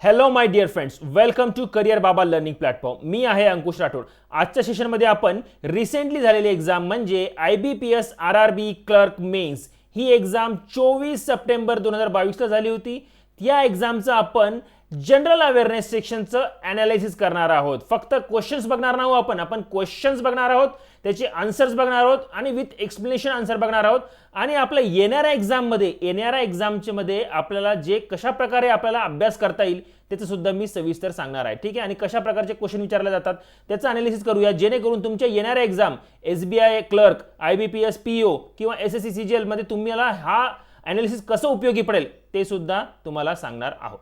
Hello my dear friends, welcome to career Baba learning platform. मी आहे अंकुश राठोड. आजच्या सेशनमध्ये आपण रिसेंटली झालेली एक्झाम म्हणजे IBPS RRB क्लर्क मेन्स ही एक्झाम 24 सप्टेंबर 2022 झाली होती. या एक्झामचं आपण जनरल अवेअरनेस सेक्शनचं ॲनालिसिस करणार आहोत. फक्त क्वेश्चन्स बघणार नाही, आपण क्वेश्चन्स बघणार आहोत, त्याचे आन्सर्स बघणार आहोत आणि विथ एक्सप्लेनेशन आन्सर बघणार आहोत. आणि आपल्या येणाऱ्या एक्झाममध्ये आपल्याला जे कशा प्रकारे आपल्याला अभ्यास करता येईल त्याचं सुद्धा मी सविस्तर सांगणार आहे. ठीक आहे, आणि कशा प्रकारचे क्वेश्चन विचारले जातात त्याचं अनालिसिस करूया, जेणेकरून तुमच्या येणाऱ्या exam SBI clerk, IBPS PO किंवा SSC CGL मध्ये तुम्हाला हा अनालिसिस कसं उपयोगी पडेल ते सुद्धा तुम्हाला सांगणार आहोत.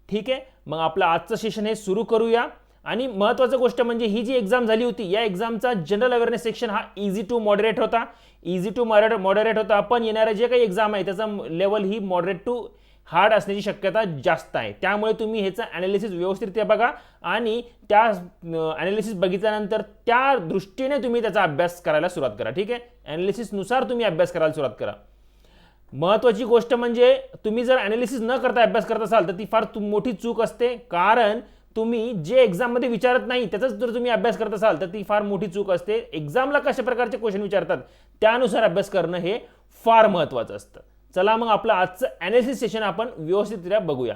ठीक आहे, मग आपलं आजचं सेशन हे सुरू करूया. आणि महत्त्वाची गोष्ट म्हणजे ही जी एक्झाम झाली होती या एक्झामचा जनरल अवेअरनेस सेक्शन हा इझी टू मॉडरेट होता. पण येणारे जे काही एक्झाम आहे त्याचा लेवल ही मॉडरेट टू हार्ड असण्याची शक्यता जास्त आहे. त्यामुळे तुम्ही ह्याचं ॲनालिसिस व्यवस्थितरित्या बघा आणि त्या ॲनालिसिस बघितल्यानंतर त्या दृष्टीने तुम्ही त्याचा अभ्यास करायला सुरुवात करा. ठीक आहे, ॲनालिसिसनुसार तुम्ही अभ्यास करायला सुरुवात करा. महत्त्वाची गोष्ट म्हणजे तुम्ही जर ॲनालिसिस न करता अभ्यास करत असाल तर ती फार मोठी चूक असते. कारण तुम्ही जे एक्झाममध्ये विचारत नाही त्याचाच जर तुम्ही अभ्यास करत असाल तर ती फार मोठी चूक असते. एक्झामला कशा प्रकारचे क्वेश्चन विचारतात त्यानुसार अभ्यास करणं हे फार महत्त्वाचं असतं. चला मग आपलं आजचं ॲनालिसिस सेशन आपण व्यवस्थितरित्या बघूया.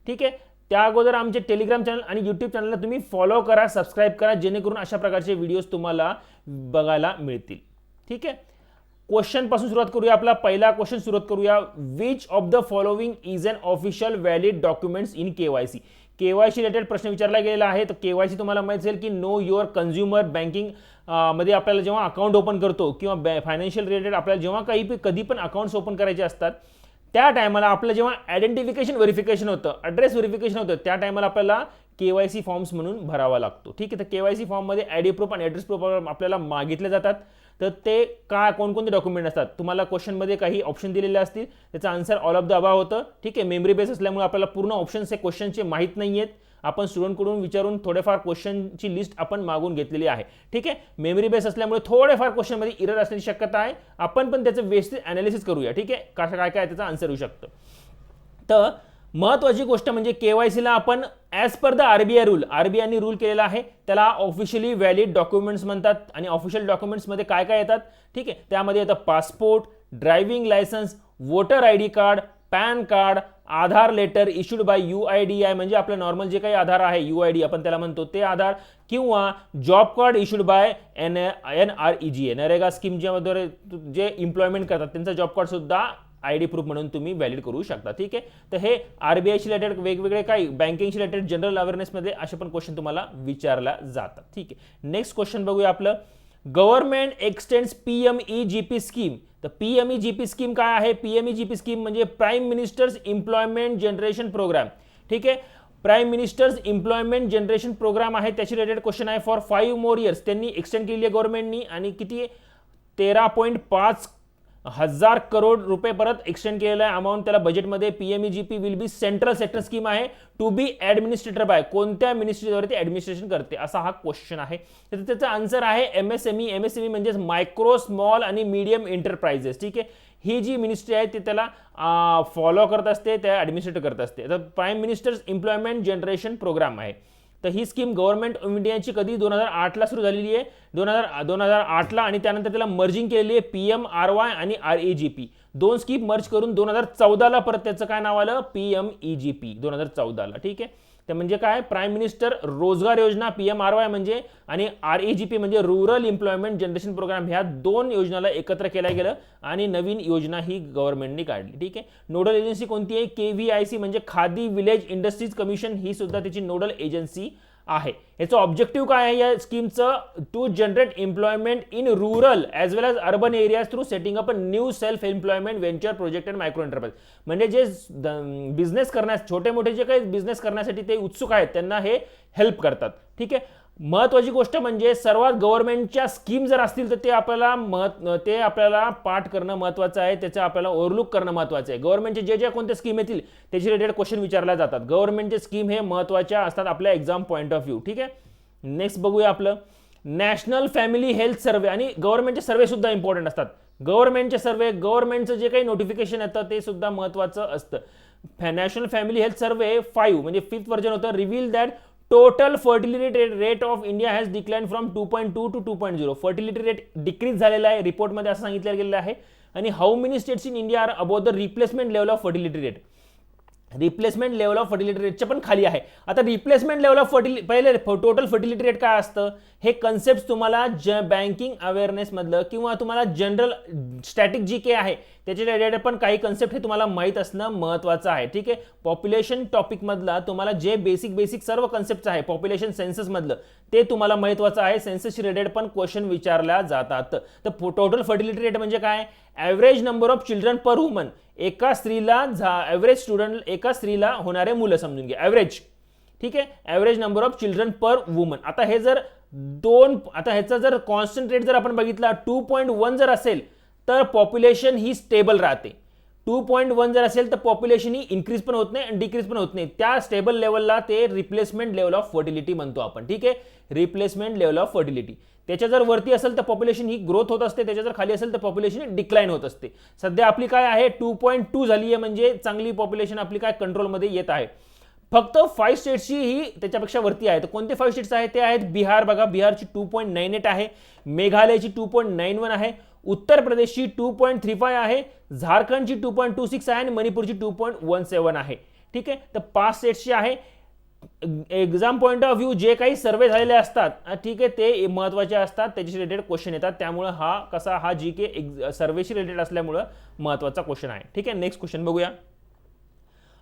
ठीक आहे, त्या अगोदर आमचे टेलिग्राम चॅनल आणि यूट्यूब चॅनलला तुम्ही फॉलो करा, सबस्क्राईब करा, जेणेकरून अशा प्रकारचे व्हिडिओज तुम्हाला बघायला मिळतील. ठीक आहे, क्वेश्चन पासून सुरुवात करूया. आपला पहिला क्वेश्चन सुरुवात करूया. Which of the following is an official valid documents in KYC? KYC related प्रश्न विचारला गेलेला आहे. तर KYC तुम्हाला माहिती असेल की नो युअर कन्झ्युमर बँकिंग मध्ये आपल्याला जेव्हा अकाउंट ओपन करतो किंवा फायनान्शियल रिलेटेड आपल्याला जेव्हा कधी पण अकाउंट्स ओपन करायचे असतात त्या टायमाला आपलं जेव्हा आयडेंटिफिकेशन व्हेरिफिकेशन होतं, ॲड्रेस व्हेरिफिकेशन होतं, त्या टायमाला आपल्याला KYC फॉर्म्स म्हणून भरावा लागतो. ठीक आहे, तर KYC फॉर्ममध्ये ID प्रूफ आणि ॲड्रेस प्रूफ आपल्याला मागितले जातात. तर ते कोणकोणते डॉक्युमेंट असतात तुम्हाला क्वेश्चनमध्ये काही ऑप्शन दिलेले असतील, त्याचं answer all of the above होतं. ठीक आहे, मेमरी बेस असल्यामुळे आपल्याला पूर्ण ऑप्शन्स हे क्वेश्चनचे माहीत नाही आहेत. आपण स्टुडंटकडून विचारून थोडेफार क्वेश्चनची लिस्ट आपण मागून घेतलेली आहे. ठीक आहे, मेमरी बेस असल्यामुळे थोडेफार क्वेश्चनमध्ये इरर असण्याची शक्यता आहे. आपण पण त्याचं व्यवस्थित ॲनालिसिस करूया. ठीक आहे, काय त्याचं आन्सर येऊ शकतं. तर महत्त्वाची गोष्ट म्हणजे KYCला आपण ॲज पर द RBIने रूल केलेला आहे, त्याला ऑफिशियली व्हॅलिड डॉक्युमेंट्स म्हणतात. आणि ऑफिशियल डॉक्युमेंट्समध्ये काय येतात? ठीक आहे, त्यामध्ये येतं passport, driving licence, voter ID card, PAN card, Aadhaar letter issued by UIDAI म्हणजे आपलं नॉर्मल जे काही आधार आहे UID आपण त्याला म्हणतो ते आधार, किंवा job card issued by NREGA NREGA स्कीमच्याद्वारे जे एम्प्लॉयमेंट करतात त्यांचा जॉब कार्ड सुद्धा ID प्रूफ म्हणून तुम्ही व्हॅलिड करू शकता. ठीक आहे, तर हे RBIशी रिलेटेड वेगवेगळे काही बँकिंगशी रिलेटेड जनरल अवेअरनेसमध्ये असे पण क्वेश्चन तुम्हाला विचारला जातात. ठीक आहे, नेक्स्ट क्वेश्चन बघूया. आपलं गव्हर्नमेंट एक्सटेंड्स PMEGP स्कीम. तर PMEGP स्कीम काय आहे? PMEGP स्कीम म्हणजे prime minister's employment generation programme. ठीक आहे, prime minister's employment generation programme आहे, त्याची रिलेटेड क्वेश्चन आहे. फॉर 5 more years त्यांनी एक्सटेंड केली आहे गव्हर्नमेंटनी. आणि किती? 13.5 हजार करोड रुपये परत एक्सटेंड केलेला आहे अमाऊंट त्याला बजेटमध्ये. PMEGP will be central sector scheme आहे टू बी ॲडमिनिस्ट्रेटर बाय. कोणत्या मिनिस्ट्रीद्वारे ते ॲडमिनिस्ट्रेशन करते असा हा क्वेश्चन आहे. तर त्याचा आन्सर आहे MSME म्हणजे मायक्रो स्मॉल आणि मीडियम एंटरप्राइजेस. ठीक आहे, ही जी मिनिस्ट्री आहे ती त्याला फॉलो करत असते, त्या ॲडमिनिस्ट्रेट करत असते. तर prime minister's employment generation programme आहे. तर ही स्कीम गव्हर्नमेंट ऑफ इंडियाची कधी 2008ला सुरू झालेली आहे, 2008ला. आणि त्यानंतर त्याला मर्जिंग केलेली आहे PMRY आणि RAGP दोन स्कीम मर्ज करून 2014ला परत त्याचं काय नाव आलं? PMEGP 2014ला. ठीक आहे, तर म्हणजे काय? प्राईम मिनिस्टर रोजगार योजना PMRY म्हणजे आणि RAGP म्हणजे रुरल एम्प्लॉयमेंट जनरेशन प्रोग्राम, ह्या दोन योजनाला एकत्र केलं गेलं आणि नवीन योजना ही गव्हर्नमेंटने काढली. ठीक आहे, नोडल एजन्सी कोणती आहे? KVIC म्हणजे खादी विलेज इंडस्ट्रीज कमिशन, ही सुद्धा त्याची नोडल एजन्सी आहे. याचं ऑब्जेक्टिव्ह काय आहे या स्कीमचं? To generate employment in rural as well as urban areas through setting up a new self employment venture project and micro enterprise. म्हणजे जे बिझनेस करण्यास छोटे मोठे जे काही बिझनेस करण्यासाठी ते उत्सुक आहेत त्यांना हे हेल्प करतात. ठीक आहे, महत्त्वाची गोष्ट म्हणजे सर्वात गव्हर्नमेंटच्या स्कीम जर असतील तर ते आपल्याला पाठ करणं महत्त्वाचं आहे, त्याचं आपल्याला ओव्हरलुक करणं महत्त्वाचं आहे. गव्हर्नमेंटचे जे कोणते स्कीम येतील त्याची रिलेटेड क्वेश्चन विचारले जातात. गव्हर्नमेंटचे स्कीम हे महत्त्वाच्या असतात आपल्या एक्झाम पॉईंट ऑफ व्ह्यू. ठीक आहे, नेक्स्ट बघूया. आपलं नॅशनल फॅमिली हेल्थ सर्वे. आणि गव्हर्नमेंटचे सर्वे सुद्धा इम्पॉर्टंट असतात. गव्हर्नमेंटचे सर्वे, गव्हर्नमेंटचं जे काही नोटिफिकेशन येतं ते सुद्धा महत्त्वाचं असतं. नॅशनल फॅमिली हेल्थ सर्वे 5 म्हणजे 5th व्हर्जन होतं, reveal that total fertility rate of India has decline from 2.2 to 2.0. Fertility rate decrease झालेला आहे रिपोर्टमध्ये असं सांगितलं गेलेलं आहे. आणि how many states in India are about the replacement level of fertility rate. Replacement level of fertility रेटच्या पण खाली आहे. आता रिप्लेसमेंट लेवल ऑफ पहिले टोटल फर्टिलिटी रेट काय असतं हे कन्सेप्ट तुम्हाला बँकिंग अवेअरनेसमधलं किंवा तुम्हाला जनरल स्टॅटिक जी के आहे त्याच्या रिलेटेड पण काही कन्सेप्ट हे तुम्हाला माहीत असणं महत्त्वाचं आहे. ठीक आहे, पॉप्युलेशन टॉपिकमधला तुम्हाला जे बेसिक सर्व कन्सेप्ट आहे पॉप्युलेशन सेन्ससमधलं ते तुम्हाला महत्त्वाचं आहे. सेन्ससशी रिलेटेड पण क्वेश्चन विचारल्या जातात. तर टोटल फर्टिलिटी रेट म्हणजे काय, average number of children per woman, एका स्त्रीला ॲव्हरेज स्टुडंट एका स्त्रीला होणारे मुलं समजून घ्या ॲव्हरेज. ठीक आहे, average number of children per woman. आता हे जर आता ह्याचा जर कॉन्स्टंट रेट जर आपण बघितला 2.1 जर असेल तर पॉप्युलेशन ही स्टेबल राहते. 2.1 जर असेल तर पॉप्युलेशन ही इन्क्रीज पण होत नाही आणि डिक्रीज पण होत नाही. त्या स्टेबल लेवलला ते रिप्लेसमेंट लेवल ऑफ फर्टिलिटी म्हणतो आपण. ठीक आहे, रिप्लेसमेंट लेवल ऑफ फर्टिलिटी. त्याच्या जर वरती असेल तर पॉप्युलेशन ही ग्रोथ होत असते, त्याच्या जर खाली असेल तर पॉप्युलेशन डिक्लाइन होत असते. सध्या आपली काय आहे 2.2 झाली आहे म्हणजे चांगली पॉप्युलेशन आपली काय कंट्रोलमध्ये येत आहे. फक्त 5 स्टेट्सची ही त्याच्यापेक्षा वरती आहे. तर कोणते 5 स्टेट्स आहेत ते आहेत बिहार, बघा बिहारची 2.98 आहे, मेघालयची 2.91 आहे, उत्तर प्रदेशची 2.35 आहे, झारखंडची 2.26 आहे आणि मणिपूरची 2.17 आहे. ठीक आहे, तर 5 स्टेट्सची आहे. एक्झाम पॉईंट ऑफ व्ह्यू जे काही सर्वे झालेले असतात ठीक आहे ते महत्त्वाचे असतात, त्याच्याशी रिलेटेड क्वेश्चन येतात. त्यामुळे हा जी के सर्वेशी रिलेटेड असल्यामुळं महत्त्वाचा क्वेश्चन आहे. ठीक आहे, नेक्स्ट क्वेश्चन बघूया.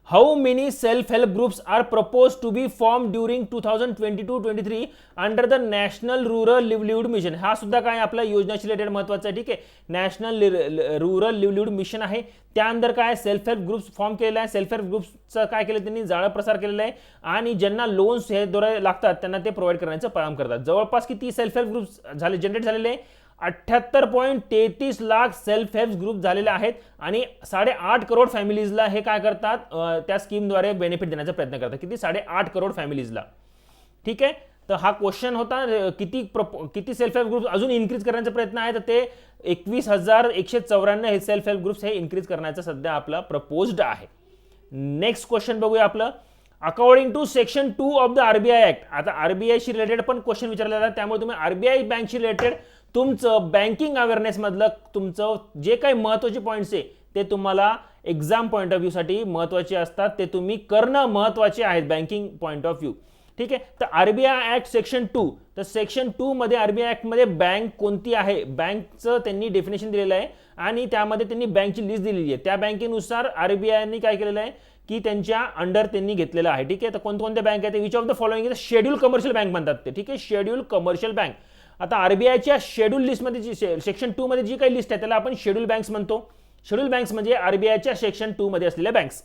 How many self help groups are propose to be form during 2022-23 under the national rural livelihood mission. हा सुद्धा काय आपल्या योजनेशी रिलेटेड महत्त्वाचं आहे. ठीक आहे, नॅशनल रूरल लिव्हलिहूड मिशन आहे. त्यानंतर काय सेल्फ हेल्प ग्रुप्स फॉर्म केलेला आहे. सेल्फ हेल्प ग्रुप्सचं काय केलं त्यांनी जाळं प्रसार केलेला आहे आणि ज्यांना लोन्स हे द्वारे लागतात त्यांना ते प्रोव्हाइड करण्याचं काम करतात. जवळपास किती सेल्फ हेल्प ग्रुप्स जनरेट झालेले 78.33 लाख सेल्फ हेल्प ग्रुप झालेले आहेत आणि 8.5 करोड फॅमिलीजला हे काय करतात त्या स्कीमद्वारे बेनिफिट देण्याचा प्रयत्न करतात. किती 8.5 करोड फॅमिलीजला. ठीक आहे, तर हा क्वेश्चन होता किती सेल्फ हेल्प ग्रुप अजून इन्क्रीज करण्याचा प्रयत्न आहे. तर ते 21,194 हे सेल्फ हेल्प ग्रुप्स हे इन्क्रीज करण्याचा सध्या आपला प्रपोज्ड आहे. नेक्स्ट क्वेश्चन बघूया आपलं. According to section 2 of the RBI act. आता आरबीआयशी रिलेटेड पण क्वेश्चन विचारले जातात, त्यामुळे तुम्ही आरबीआय बँकशी रिलेटेड तुमचं बँकिंग अवेअरनेसमधलं तुमचं जे काही महत्त्वाचे पॉईंट्स आहे ते तुम्हाला एक्झाम पॉईंट ऑफ व्ह्यूसाठी महत्त्वाचे असतात, ते तुम्ही करणं महत्त्वाचे आहेत बँकिंग पॉईंट ऑफ व्ह्यू. ठीक आहे, तर आरबीआय ऍक्ट सेक्शन 2. तर सेक्शन 2 मध्ये आरबीआय ऍक्टमध्ये बँक कोणती आहे बँकचं त्यांनी डेफिनेशन दिलेलं आहे आणि त्यामध्ये त्यांनी बँकची लिस्ट दिलेली आहे. त्या बँकेनुसार आरबीआयने काय केलेलं आहे की त्यांच्या अंडर त्यांनी घेतलेलं आहे. ठीक आहे, तर कोणकोणत्या बँक आहेत which of the following is schedule commercial bank म्हणतात ते. ठीक आहे, शेड्यूल कमर्शियल बँक. आता आरबीआयच्या शेड्यूल लिस्टमध्ये जी सेक्शन 2 मध्ये जी काही लिस्ट आहे त्याला आपण शेड्यूल बँक्स म्हणतो. शेड्यूल बँक्स म्हणजे आरबीआयच्या सेक्शन 2 मध्ये असलेल्या बँक्स.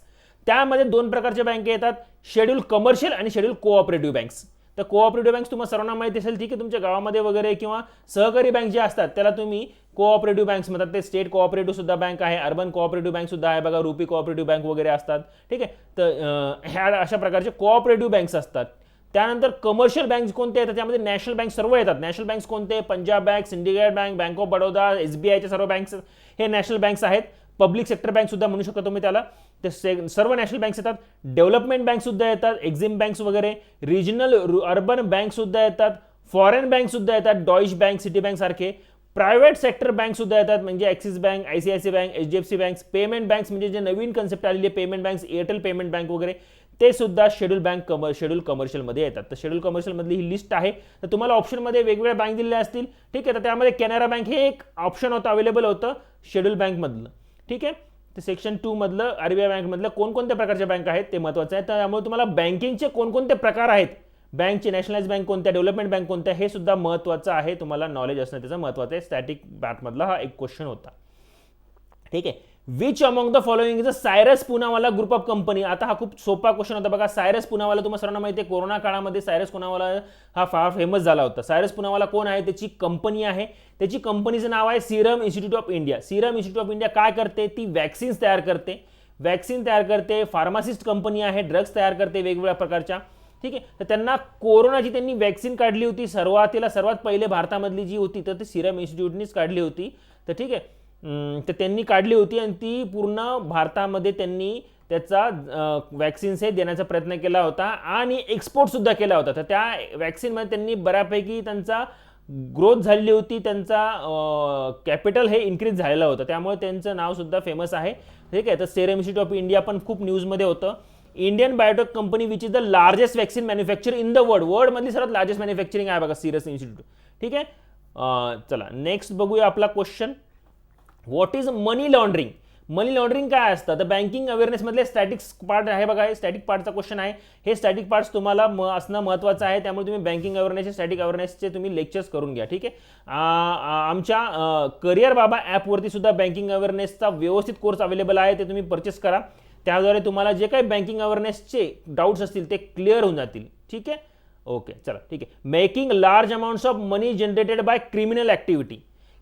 त्यामध्ये 2 प्रकारच्या बँका येतात, शेड्यूल कमर्शियल आणि शेड्यूल कोऑपरेटिव्ह बँक्स. तर कोऑपरेटिव्ह बँक्स तुम्हाला सर्वांना माहिती असेल. ठीक आहे, तुमच्या गावामध्ये वगैरे किंवा सहकारी बँक जे असतात त्याला तुम्ही कोऑपरेटिव्ह बँक्स म्हणतात. ते स्टेट कोऑपरेटिव्ह सुद्धा बँक आहे, अर्बन कोऑपरेटिव्ह बँक सुद्धा आहे, बघा रुपी कोऑपरेटिव्ह बँक वगैरे असतात. ठीक आहे, तर ह्या अशा प्रकारचे कोऑपरेटिव्ह बँक्स असतात. त्यानंतर कमर्शियल बँक्स कोणते येतात त्यामध्ये नॅशनल बँक सर्व येतात. नॅशनल बँक्स कोणते, Punjab bank, syndicate bank, bank of Baroda, एसबीआयचे सर्व बँक्स हे नॅशनल बँक्स आहेत. पब्लिक सेक्टर बँक सुद्धा म्हणू शकता तुम्ही त्याला. ते सर्व नॅशनल बँक्स येतात. डेव्हलपमेंट बँक सुद्धा येतात, एक्झिम बँक्स वगैरे, रिजनल अर्बन बँक सुद्धा येतात, फॉरेन बँक सुद्धा येतात, डॉइश बँक, सिटी बँक सारखे. प्रायव्हेट सेक्टर बँक सुद्धा येतात म्हणजे axis bank, आयसीआयसी bank, HDFC banks. Payment banks म्हणजे जे नवीन कन्सेप्ट आलेली आहे payment banks, Airtel payment bank वगैरे ते सुद्धा शेड्यूल कमर्शियलमध्ये येतात. तर शेड्यूल कमर्शियलमधली ही लिस्ट आहे. तर तुम्हाला ऑप्शनमध्ये वेगवेगळ्या बँक दिलेल्या असतील. ठीक आहे, तर त्यामध्ये कॅनरा बँक हे एक ऑप्शन होतं, अवेलेबल होतं शेड्यूल बँकमधलं. ठीक आहे, तर सेक्शन 2 मधलं आरबीआय बँकमधलं कोणकोणत्या प्रकारच्या बँक आहेत ते महत्त्वाचं आहे. त्यामुळे तुम्हाला बँकिंगचे कोणकोणते प्रकार आहेत, बँकची नॅशनलाइज बँक कोणत्या, डेव्हलपमेंट बँक कोणत्या, हे सुद्धा महत्त्वाचं आहे. तुम्हाला नॉलेज असणं त्याचं महत्त्वाचं आहे. स्टॅटिक बँकमधला हा एक क्वेश्चन होता. ठीक आहे, which among the following is a Cyrus Poonawalla group of company. आता हा खूप सोपा क्वेश्चन होता बघा. सायरस पुनावाला तुम्हाला सर्वांना माहिती आहे, कोरोना काळामध्ये सायरस पुनावाला हा फार फेमस झाला होता. सायरस पुनावाला कोण आहे, त्याची कंपनी आहे. त्याची कंपनीचं नाव आहे Serum institute of India. Serum institute of India काय करते, ती वॅक्सिन्स तयार करते. फार्मासिस्ट कंपनी आहे, ड्रग्स तयार करते वेगवेगळ्या प्रकारच्या. ठीक आहे, तर त्यांना कोरोनाची त्यांनी वॅक्सिन काढली होती सर्वात पहिले भारतामधली जी होती तर ती सिरम इन्स्टिट्यूटनीच काढली होती. तर ठीक आहे, तर त्यांनी काढली होती आणि ती पूर्ण भारतामध्ये त्यांनी त्याचा वॅक्सिन्स हे देण्याचा प्रयत्न केला होता आणि एक्सपोर्ट सुद्धा केला होता. तर त्या वॅक्सिनमध्ये त्यांनी बऱ्यापैकी त्यांचा ग्रोथ झालेली होती, त्यांचा कॅपिटल हे इन्क्रीज झालेलं होतं, त्यामुळे त्यांचं नाव सुद्धा फेमस आहे. ठीक आहे. तर सेरम इन्स्टिट्यूट ऑफ इंडिया पण खूप न्यूजमध्ये होतं. Indian biotech company which is the largest vaccine manufacture in the world मधली सर्वात लार्जेस्ट मॅन्युफॅक्चरिंग आहे बघा सिरम इन्स्टिट्यूट. ठीक आहे. चला नेक्स्ट बघूया आपला question. What is money laundering? Money laundering काय असतं? तर बँकिंग अवेअरनेसमधले स्टॅटिक पार्ट आहे बघा, हे स्टॅटिक पार्टचा क्वेश्चन आहे. हे स्टॅटिक पार्ट्स तुम्हाला असणं महत्त्वाचं आहे, त्यामुळे तुम्ही बँकिंग अवेअरनेसचे स्टॅटिक अवेअरनेसचे तुम्ही लेक्चर्स करून घ्या. ठीक आहे. आमच्या करियर बाबा ॲपवरती सुद्धा बँकिंग अवेअरनेसचा व्यवस्थित कोर्स अवेलेबल आहे, ते तुम्ही परचेस करा. त्याद्वारे तुम्हाला जे काही बँकिंग अवेअरनेसचे डाऊट्स असतील ते क्लिअर होऊन जातील. ठीक आहे. ओके चला ठीक आहे. Making large amounts of money generated by criminal activity.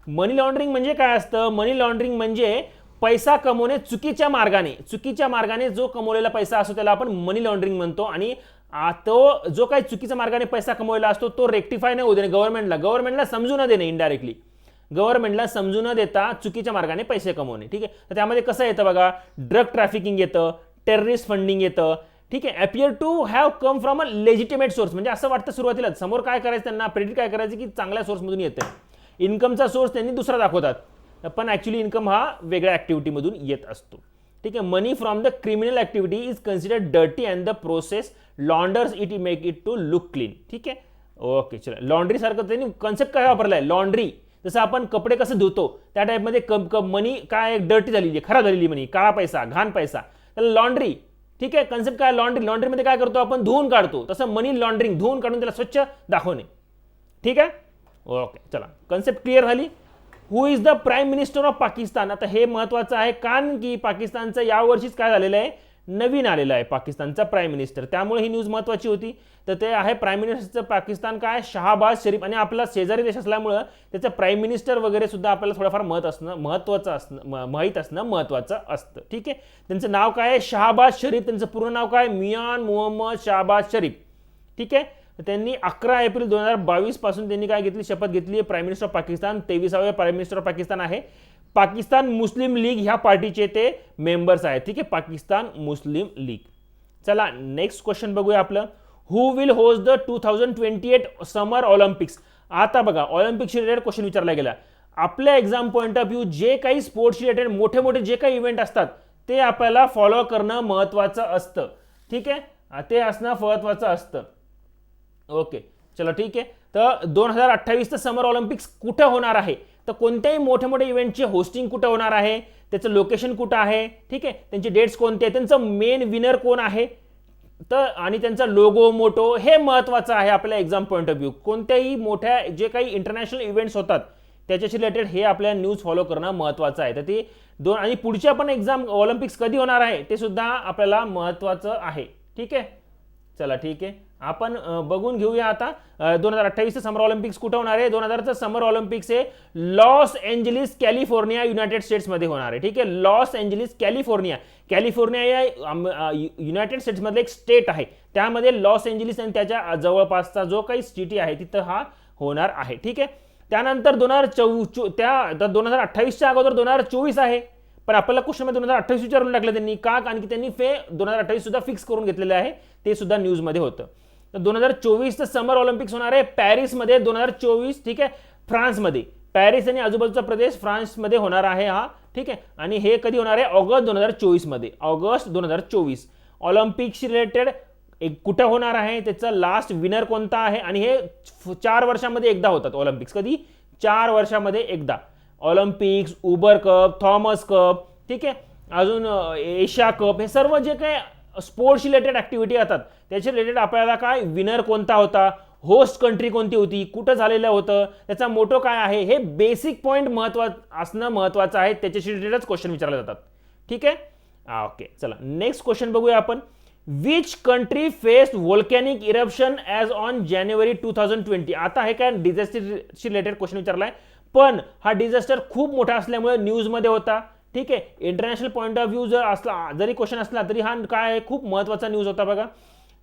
Money laundering म्हणजे काय असतं? मनी लॉन्ड्रिंग म्हणजे पैसा कमवणे चुकीच्या मार्गाने जो कमवलेला पैसा असतो त्याला आपण मनी लॉन्ड्रिंग म्हणतो. आणि तो जो काही चुकीच्या मार्गाने पैसा कमवलेला असतो तो रेक्टिफाय नाही होऊ देणे गव्हर्नमेंटला समजू न देणे, इनडायरेक्टली गव्हर्नमेंटला समजू न देता चुकीच्या मार्गाने पैसे कमवणे. ठीक आहे. तर त्यामध्ये कसं येतं बघा, ड्रग ट्रॅफिकिंग येतं, टेररिस्ट फंडिंग येतं. ठीक आहे. Appear to have come from a legitimate source, म्हणजे असं वाटतं सुरुवातीला समोर काय करायचं त्यांना प्रेडिक्ट काय करायचं की चांगल्या सोर्समधून येतं, इन्कमचा सोर्स त्यांनी दुसरा दाखवतात, पण ॲक्च्युली इन्कम हा वेगळ्या ॲक्टिव्हिटीमधून येत असतो. ठीक आहे. Money from the criminal activity is considered dirty and the process launders it make it to look clean. ठीक आहे. ओके चला. लॉन्ड्री सारखं त्यांनी कन्सेप्ट काय वापरला आहे? लॉन्ड्री. जसं आपण कपडे कसं धुतो त्या टाईपमध्ये मनी काय डर्टी झालेली, खराब झालेली मनी, काळा पैसा, घाण पैसा, त्याला लॉन्ड्री. ठीक आहे. कन्सेप्ट काय? लॉन्ड्रीमध्ये काय करतो आपण? धुवून काढतो. तसं मनी लॉन्ड्रिंग धुवून काढून त्याला स्वच्छ दाखवणे. ठीक आहे. ओके चला. कन्सेप्ट क्लिअर झाली. Who is the prime minister of Pakistan? आता हे महत्त्वाचं आहे कारण की पाकिस्तानचं यावर्षीच काय झालेलं आहे, नवीन आलेलं आहे पाकिस्तानचा प्राईम मिनिस्टर, त्यामुळे ही न्यूज महत्त्वाची होती. तर ते आहे प्राईम मिनिस्टरचं पाकिस्तान काय, शहाबाज शरीफ. आणि आपला शेजारी देश असल्यामुळं त्याचं प्राईम मिनिस्टर वगैरे सुद्धा आपल्याला थोडंफार माहीत असणं महत्त्वाचं असतं. ठीक आहे. त्यांचं नाव काय आहे? शहाबाज शरीफ. त्यांचं पूर्ण नाव काय? मियान मोहम्मद शहाबाज शरीफ. ठीक आहे. त्यांनी 11 एप्रिल 2022 पासून त्यांनी काय घेतली, शपथ घेतली आहे प्राईम मिनिस्टर ऑफ पाकिस्तान. 23वे प्राईम मिनिस्टर ऑफ पाकिस्तान आहे. पाकिस्तान मुस्लिम लीग ह्या पार्टीचे ते मेंबर्स आहेत. ठीक आहे. पाकिस्तान मुस्लिम लीग. चला नेक्स्ट क्वेश्चन बघूया आपलं. Who will host the 2028 summer Olympics? आता बघा ऑलिम्पिक्स रिलेटेड क्वेश्चन विचारला गेला. आपल्या एक्झाम पॉईंट ऑफ व्ह्यू जे काही स्पोर्ट्स रिलेटेड मोठे जे काही इव्हेंट असतात ते आपल्याला फॉलो करणं महत्त्वाचं असतं. ठीक आहे. ते असणं महत्त्वाचं असतं. ओके चलो ठीक आहे. तर 2028चं समर ऑलिम्पिक्स कुठं होणार आहे? तर कोणत्याही मोठे इव्हेंटची होस्टिंग कुठं होणार आहे, त्याचं लोकेशन कुठं आहे, ठीक आहे, त्यांचे डेट्स कोणते आहे, त्यांचं मेन विनर कोण आहे, तर आणि त्यांचा लोगो मोटो हे महत्त्वाचं आहे आपल्या एक्झाम पॉईंट ऑफ व्ह्यू. कोणत्याही मोठ्या जे काही इंटरनॅशनल इव्हेंट्स होतात त्याच्याशी रिलेटेड हे आपल्या न्यूज फॉलो करणं महत्त्वाचं आहे. तर ते दोन आणि पुढच्या पण एक्झाम ऑलिम्पिक्स कधी होणार आहे ते सुद्धा आपल्याला महत्त्वाचं आहे. ठीक आहे. चला ठीक आहे. आपण बघून घेऊया आता 2028चं समर ऑलिम्पिक्स कुठं होणार आहे. 2000चं समर ऑलिम्पिक्स हे लॉस एंजलिस कॅलिफोर्निया युनायटेड स्टेट्समध्ये होणार आहे. ठीक आहे. लॉस एंजलिस कॅलिफोर्निया या युनायटेड स्टेट्समधलं एक स्टेट आहे, त्यामध्ये लॉस एंजलिस आणि त्याच्या जवळपासचा जो काही सिटी आहे तिथं हा होणार आहे. ठीक आहे. त्यानंतर 2028च्या अगोदर 2024 आहे, पण आपल्याला क्वेश्चनमध्ये 2028 विचारून टाकलं त्यांनी का, कारण की त्यांनी 2028 सुद्धा फिक्स करून घेतलेलं आहे, ते सुद्धा न्यूजमध्ये होतं. तर 2024चं समर ऑलिम्पिक्स होणार आहे पॅरिसमध्ये 2024. ठीक आहे. फ्रान्समध्ये, पॅरिस आणि आजूबाजूचा प्रदेश फ्रान्समध्ये होणार आहे हा. ठीक आहे. आणि हे कधी होणार आहे? ऑगस्ट 2024 मध्ये. ऑगस्ट 2024 ऑलिम्पिक्स रिलेटेड कुठं होणार आहे, त्याचं लास्ट विनर कोणता आहे, आणि हे 4 वर्षामध्ये एकदा होतात ऑलिम्पिक्स. कधी? 4 वर्षामध्ये एकदा. Olympics, Uber cup, Thomas cup, ठीक आहे, अजून एशिया कप, हे सर्व जे काही स्पोर्ट्स रिलेटेड ॲक्टिव्हिटी असतात त्याच्या रिलेटेड आपल्याला काय विनर कोणता होता, होस्ट कंट्री कोणती होती, कुठं झालेलं होतं, त्याचा मोटो काय आहे, हे बेसिक पॉईंट असणं महत्त्वाचं आहे. त्याच्याशी रिलेटेडच क्वेश्चन विचारले जातात. ठीक आहे. ओके चला नेक्स्ट क्वेश्चन बघूया आपण. Which country faced volcanic eruption as on जानेवारी 2020? आता हे काय डिझास्टरशी रिलेटेड क्वेश्चन विचारलाय, पण हा डिझास्टर खूप मोठा असल्यामुळे न्यूजमध्ये होता. ठीक आहे. इंटरनॅशनल पॉईंट ऑफ व्ह्यू जरी क्वेश्चन असला तरी हा काय खूप महत्त्वाचा न्यूज होता बघा.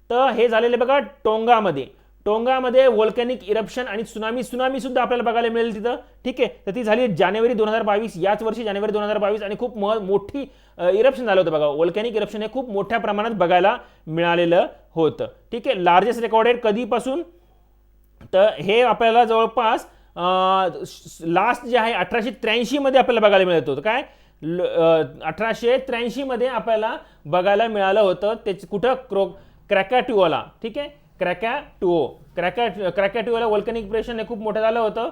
तर हे झालेले बघा टोंगामध्ये. टोंगामध्ये व्होल्कॅनिक इरप्शन आणि सुनामी सुद्धा आपल्याला बघायला मिळेल तिथं. ठीक आहे, तर ती झाली जानेवारी 2022, याच वर्षी जानेवारी 2022, आणि खूप मोठी इरप्शन झालं होतं बघा. व्होल्कॅनिक इरप्शन हे खूप मोठ्या प्रमाणात बघायला मिळालेलं होतं. ठीक आहे, लार्जेस्ट रेकॉर्डेड कधीपासून, तर हे आपल्याला जवळपास लास्ट जे आहे 1883 मध्ये आपल्याला बघायला मिळत होतं. काय 1883 मध्ये आपल्याला बघायला मिळालं होतं. त्याच कुठं क्रॅकाटुआला. ठीक आहे, क्रॅकाटुआला व्होल्कॅनिक इरप्शन हे खूप मोठं झालं होतं.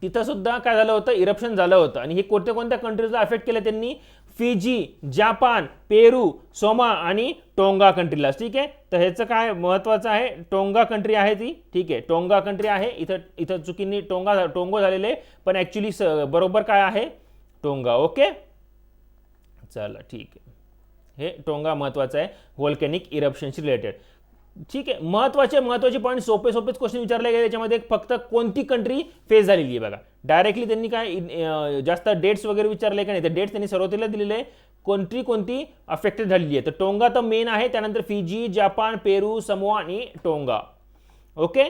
तिथं सुद्धा काय झालं होतं, इरप्शन झालं होतं. आणि हे कोणत्या कंट्रीजला अफेक्ट केलं त्यांनी, फिजी, जापान, पेरू, सोमा आणि टोंगा कंट्रीला. ठीक आहे, तर ह्याचं काय महत्वाचं आहे, टोंगा कंट्री आहे ती. ठीक आहे, टोंगा कंट्री आहे. इथं चुकीने टोंगो झालेले, पण ऍक्च्युली बरोबर काय आहे, टोंगा. ओके, चला ठीक आहे, हे टोंगा महत्वाचं आहे व्होल्कॅनिक इरप्शनशी रिलेटेड. ठीक आहे, महत्वाचे पॉईंट, सोपेच क्वेश्चन विचारले गेले. त्याच्यामध्ये फक्त कोणती कंट्री फेस झालेली आहे बघा. डायरेक्टली त्यांनी काय जास्त डेट्स वगैरे विचारले का नाही, तर डेट्स त्यांनी सुरुवातीला दिलेले आहे. कोणती अफेक्टेड झालेली आहे, तर टोंगा तर मेन आहे, त्यानंतर फिजी, जापान, पेरू, समोआ आणि टोंगा. ओके,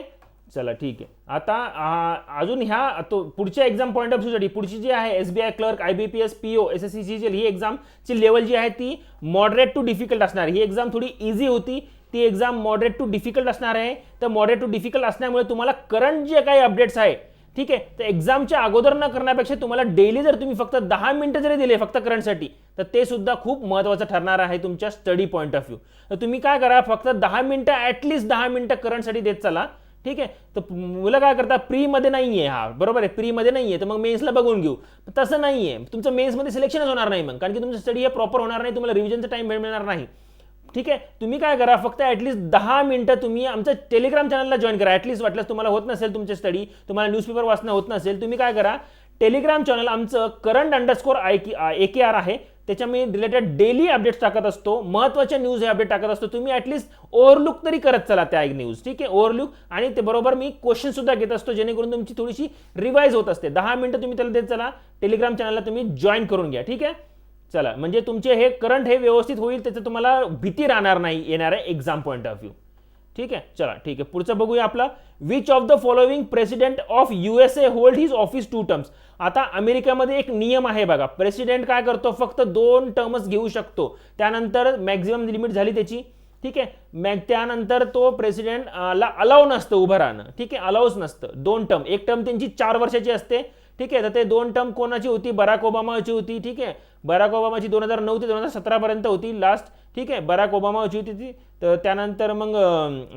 चला ठीक आहे. आता अजून ह्या पुढच्या एक्झाम पॉईंट ऑफ व्ह्यूसाठी पुढची जी आहे SBI clerk, IBPS, PO, SSC CGL, ही एक्झामची लेवल जी आहे ती मॉडरेट टू डिफिकल्ट असणार. ही एक्झाम थोडी इझी होती, ती एक्झाम मॉडरेट टू डिफिकल्ट असणार आहे. तर मॉडरेट टू डिफिकल्ट असल्यामुळे तुम्हाला करंट जे काही अपडेट्स आहे, ठीक आहे, तर एक्झामच्या अगोदर न करण्यापेक्षा तुम्हाला डेली जर तुम्ही फक्त 10 मिनिटं जरी दिले फक्त करंटसाठी, तर ते सुद्धा खूप महत्त्वाचं ठरणार आहे तुमच्या स्टडी पॉईंट ऑफ व्ह्यू. तर तुम्ही काय करा, फक्त 10 मिनिटं, ॲटलिस्ट 10 मिनिटं करंटसाठी देत चला. ठीक आहे, तर मुलं काय करता, प्रीमध्ये नाही आहे, हा बरोबर आहे, प्रीमध्ये नाही आहे, तर मग मेन्सला बघून घेऊ. तसं नाही आहे, तुमचं मेन्समध्ये सिलेक्शनच होणार नाही मग, कारण की तुमचं स्टडी हे प्रॉपर होणार नाही, तुम्हाला रिव्हिजनचा टाइम मिळणार नाही. ठीक आहे, तुम्ही काय करा, फक्त ॲटलिस्ट 10 मिनिटं तुम्ही आमच्या टेलिग्राम चॅनलला जॉईन करा. ॲटलिस्ट वाटल्यास तुम्हाला होत नसेल तुमची स्टडी, तुम्हाला न्यूजपेपर वाचणं होत नसेल, तुम्ही काय करा, टेलिग्राम चॅनल आमचं current_AKR आहे, त्याच्या मी रिलेटेड डेली अपडेट्स टाकत असतो, महत्त्वाच्या न्यूज हे अपडेट टाकत असतो. तुम्ही ॲटलिस्ट ओव्हरलुक तरी करत चला त्या न्यूज. ठीक आहे, ओव्हरलुक, आणि ते बरोबर मी क्वेश्चन सुद्धा घेत असतो, जेणेकरून तुमची थोडीशी रिवाइज होत असते. 10 मिनिटं तुम्ही त्याला देत चला, टेलिग्राम चॅनलला तुम्ही जॉईन करून घ्या. ठीक आहे, चला, म्हणजे तुमचे हे करंट हे व्यवस्थित होईल, त्याचं तुम्हाला भीती राहणार नाही येणाऱ्या एक्झाम पॉईंट ऑफ व्ह्यू. ठीक आहे, चला ठीक आहे, पुढचं बघूया आपला. Which of the following president of USA hold his office 2 terms. आता अमेरिकेमध्ये एक नियम आहे बघा, प्रेसिडेंट काय करतो, फक्त 2 टर्म्स घेऊ शकतो, त्यानंतर मॅक्झिमम लिमिट झाली त्याची. ठीक आहे, त्यानंतर तो प्रेसिडेंटला अलाउ नसतं उभं राहणं. ठीक आहे, अलाउच नसतं 2 टर्म. एक टर्म त्यांची 4 वर्षाची असते. ठीक आहे, तर ते 2 टर्म कोणाची होती, बराक ओबामाची होती. ठीक आहे, बराक ओबामाची 2009 ते 2017 पर्यंत होती लास्ट. ठीक आहे, बराक ओबामाची होती ती. तर त्यानंतर मग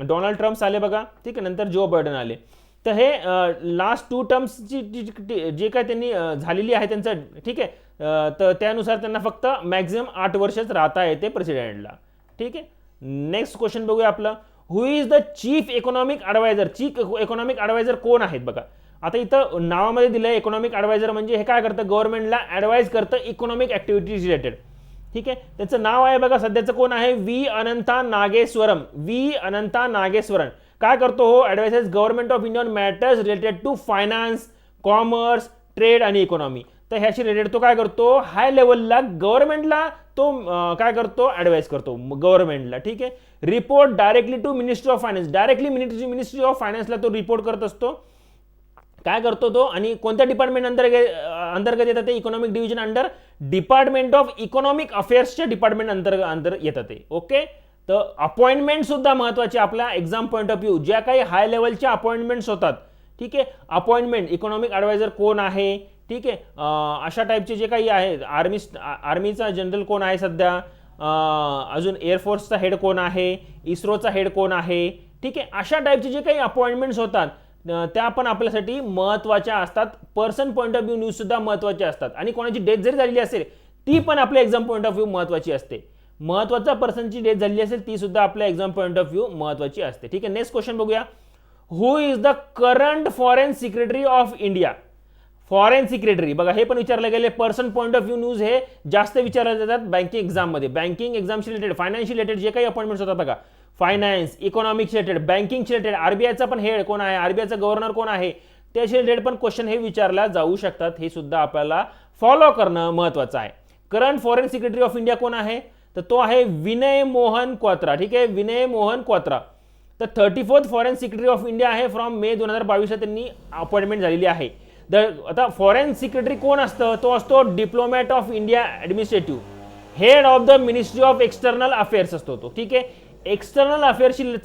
डोनाल्ड ट्रम्प आले बघा. ठीक आहे, नंतर जो बायडन आले. तर हे लास्ट 2 टर्म्सची जे काय त्यांनी झालेली आहे त्यांचं. ठीक आहे, तर त्यानुसार त्यांना फक्त मॅक्झिमम 8 वर्षच राहता येते प्रेसिडेंटला. ठीक आहे, नेक्स्ट क्वेश्चन बघूया आपलं. Who is the chief economic adviser. Chief economic adviser कोण आहेत बघा. आता इथं नावामध्ये दिलंय इकॉनॉमिक ॲडवायझर, म्हणजे हे काय करतं, गव्हर्नमेंटला ॲडवाइज करतं इकॉनॉमिक ॲक्टिव्हिटीज रिलेटेड. ठीक आहे, त्याचं नाव आहे बघा, सध्याचं कोण आहे, व्ही अनंता नागेश्वरन. काय करतो हो, advises government of India on matters related to finance, commerce, trade आणि इकॉनॉमी. तर ह्याशी रिलेटेड तो काय करतो, हाय लेवलला गव्हर्नमेंटला तो काय करतो, ॲडवाइस करतो गव्हर्नमेंटला. ठीक आहे, report directly to ministry of finance. Directly ministry of फायनान्सला तो रिपोर्ट करत असतो. काय करतो तो, आणि कोणत्या डिपार्टमेंट अंतर्गत येतात ते, economic division under department of economic अफेअर्सच्या डिपार्टमेंट अंतर येतात ते. ओके, तर अपॉइंटमेंट सुद्धा महत्वाचे आपल्या एक्झाम पॉईंट ऑफ व्ह्यू. ज्या काही हाय लेवलच्या अपॉइंटमेंट्स होतात, ठीक आहे, अपॉइंटमेंट इकॉनॉमिक ॲडवायझर कोण आहे. ठीक आहे, अशा टाईपचे जे काही आहे, आर्मीचा जनरल कोण आहे सध्या, अजून एअरफोर्सचा हेड कोण आहे, इस्रोचा हेड कोण आहे. ठीक आहे, अशा टाईपचे जे काही अपॉइंटमेंट्स होतात त्या पण आपल्यासाठी महत्त्वाच्या असतात. Person point of view news सुद्धा महत्त्वाचे असतात, आणि कोणाची डेथ जरी झालेली असेल ती पण आपल्या एक्झाम पॉईंट ऑफ व्ह्यू महत्त्वाची असते. महत्त्वाचा पर्सनची डेथ झालेली असेल ती सुद्धा आपल्या एक्झाम पॉईंट ऑफ व्ह्यू महत्त्वाची असते. ठीक आहे, नेक्स्ट क्वेश्चन बघूया. Who is the current foreign secretary of India. Foreign secretary बघा, हे पण विचारले गेले. Person point of view news हे जास्त विचारले जातात बँकिंग एक्झाममध्ये. बँकिंग एक्झामशी रिलेटेड, फायनान्शियल रिलेटेड जे काही अपॉइंटमेंट्स होतात बघा, finance, economics related, banking related, आरबीआयचा पण हेड कोण आहे, आरबीआयचा गव्हर्नर कोण आहे, त्याशी रिलेटेड पण क्वेश्चन हे विचारला जाऊ शकतात. हे सुद्धा आपल्याला फॉलो करणं महत्त्वाचं आहे. Current foreign secretary of India कोण आहे, तर तो आहे विनय मोहन क्वात्रा. ठीक आहे, विनय मोहन क्वात्रा. तर 34th foreign secretary of India आहे फ्रॉम मे 2022 त्यांनी अपॉइंटमेंट झालेली आहे. आता फॉरेन सेक्रेटरी कोण असतं, तो असतो diplomat of India administrative, head of the ministry of external affairs असतो तो. ठीक आहे, एक्सटर्नल अफेअर्सची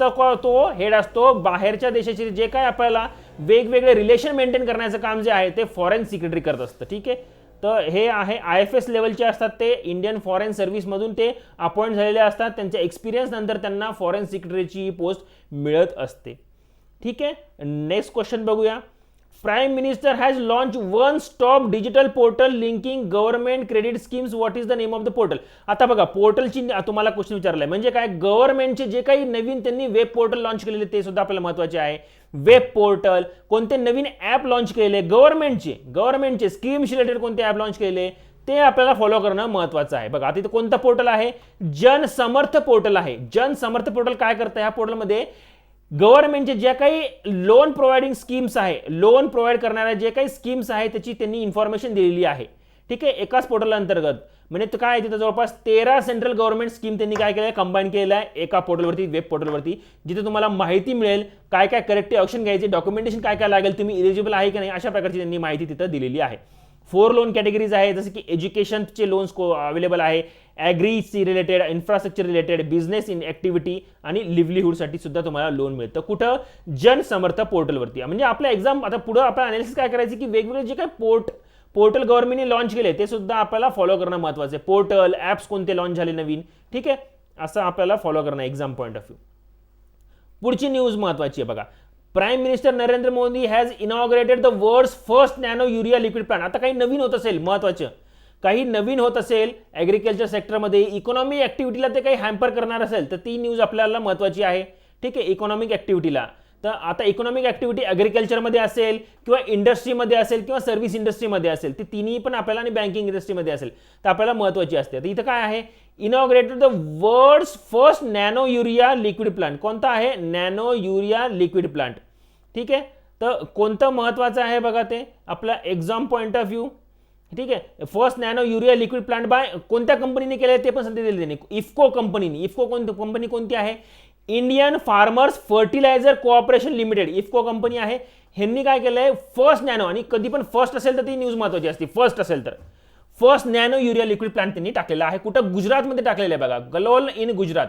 तो हेड असतो. बाहेरच्या देशाचे जे काय आपल्याला वेगवेगळे रिलेशन मेंटेन करण्याचं काम जे आहे ते फॉरेन सेक्रेटरी करत असतं. ठीक आहे, तर हे आहे IFS लेवलचे असतात, ते इंडियन फॉरेन सर्व्हिसमधून ते अपॉइंट झालेले असतात. त्यांच्या एक्सपिरियन्स नंतर त्यांना फॉरेन सेक्रेटरीची पोस्ट मिळत असते. ठीक आहे, नेक्स्ट क्वेश्चन बघूया. Prime minister has launch one stop digital portal linking government credit schemes. What is the name of the portal. आता बघा, पोर्टलची तुम्हाला क्वेश्चन विचारलाय म्हणजे काय, गव्हर्नमेंटचे जे काही नवीन त्यांनी वेब पोर्टल लॉन्च केलेले ते सुद्धा आपल्याला महत्वाचे आहे. वेब पोर्टल, कोणते नवीन ॲप लॉन्च केलेले गव्हर्नमेंटचे स्कीम्स रिलेटेड कोणते ॲप लॉन्च केलेले ते आपल्याला फॉलो करणं महत्वाचं आहे. बघा, आता इथे कोणतं पोर्टल आहे, जनसमर्थ पोर्टल आहे. जनसमर्थ पोर्टल काय करतं, ह्या पोर्टलमध्ये गव्हर्नमेंटचे जे काही लोन प्रोव्हाइडिंग स्कीम्स आहे, लोन प्रोव्हाइड करणाऱ्या जे काही स्कीम्स आहे त्याची त्यांनी इन्फॉर्मेशन दिलेली आहे. ठीक आहे, एकाच पोर्टल अंतर्गत. म्हणजे तो काय, तिथं जवळपास 13 सेंट्रल गव्हर्नमेंट स्कीम त्यांनी काय केलं, कंबाईन केलेलं आहे एका पोर्टलवरती, वेब पोर्टलवरती, जिथे तुम्हाला माहिती मिळेल काय काय करेक्टिव्ह ॲक्शन घ्यायचे, डॉक्युमेंटेशन काय काय लागेल, तुम्ही इलिजिबल आहे की नाही, अशा प्रकारची त्यांनी माहिती तिथं दिलेली आहे. 4 लोन कॅटेगरीज आहे, जसं की एज्युकेशनचे लोन्स अवेलेबल आहे, ॲग्रीची related, infrastructure related, business in activity आणि लिव्हलीहूडसाठी सुद्धा तुम्हाला लोन मिळतं. कुठं, जनसमर्थ पोर्टलवरती. म्हणजे आपल्या एक्झाम आता पुढं आपण अनालिसिस काय करायचं की वेगवेगळे जे काही पोर्टल गव्हर्नमेंटने लॉन्च केले ते सुद्धा आपल्याला फॉलो करणं महत्वाचं आहे. पोर्टल ॲप्स कोणते लॉन्च झाले नवीन, ठीक आहे, असं आपल्याला फॉलो करणं एक्झाम पॉईंट ऑफ व्ह्यू. पुढची न्यूज महत्वाची आहे बघा. Prime minister Narendra Modi has inaugurated the world's first nano urea liquid plant. आता काही नवीन होत असेल, महत्वाचं काही नवीन होत असेल ॲग्रिकल्चर सेक्टरमध्ये, इकॉनॉमिक ॲक्टिव्हिटीला ते काही हॅम्पर करणार असेल तर ती न्यूज आपल्याला महत्वाची आहे. ठीक आहे, इकॉनॉमिक ॲक्टिव्हिटीला. तर आता इकॉनॉमिक ॲक्टिव्हिटी ॲग्रिकल्चरमध्ये असेल किंवा इंडस्ट्रीमध्ये असेल किंवा सर्व्हिस इंडस्ट्रीमध्ये असेल, ती तिन्ही पण आपल्याला, आणि बँकिंग इंडस्ट्रीमध्ये असेल तर आपल्याला महत्वाची असते. तर इथं काय आहे, inaugurated the world's first nano urea liquid plant. कोणता आहे, नॅनो युरिया लिक्विड प्लांट. ठीक आहे, तर कोणतं महत्वाचं आहे बघा, ते आपला एक्झाम पॉईंट ऑफ व्ह्यू. ठीक आहे, first nano urea liquid plant by कोणत्या कंपनीने केलं ते पण संधी दिली त्यांनी, इफ्को कंपनीने. इफ्को कंपनी कोणती आहे, Indian farmers fertiliser cooperation limited, IFFCO company आहे. ह्यांनी काय केलंय, फर्स्ट नॅनो, आणि कधी पण फर्स्ट असेल तर ती न्यूज महत्वाची असते, फर्स्ट असेल तर first nano urea liquid plant त्यांनी टाकलेला आहे. कुठं, गुजरातमध्ये टाकलेलं आहे बघा, गलोल इन गुजरात.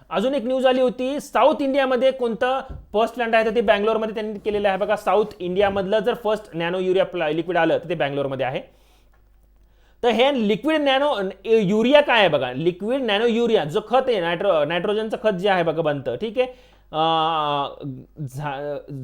अजून एक न्यूज आली होती, साऊथ इंडियामध्ये कोणतं फर्स्ट प्लांट आहे तर ते बँगलोरमध्ये त्यांनी केलेलं आहे बघा. साऊथ इंडियामधलं जर फर्स्ट नॅनो युरिया लिक्विड आलं तर ते बँगलोरमध्ये आहे. तर हे लिक्विड नॅनो युरिया काय आहे बघा, लिक्विड नॅनो युरिया जो खत आहे, नायट्रोजनचं खत जे आहे बघा बनतं. ठीक आहे,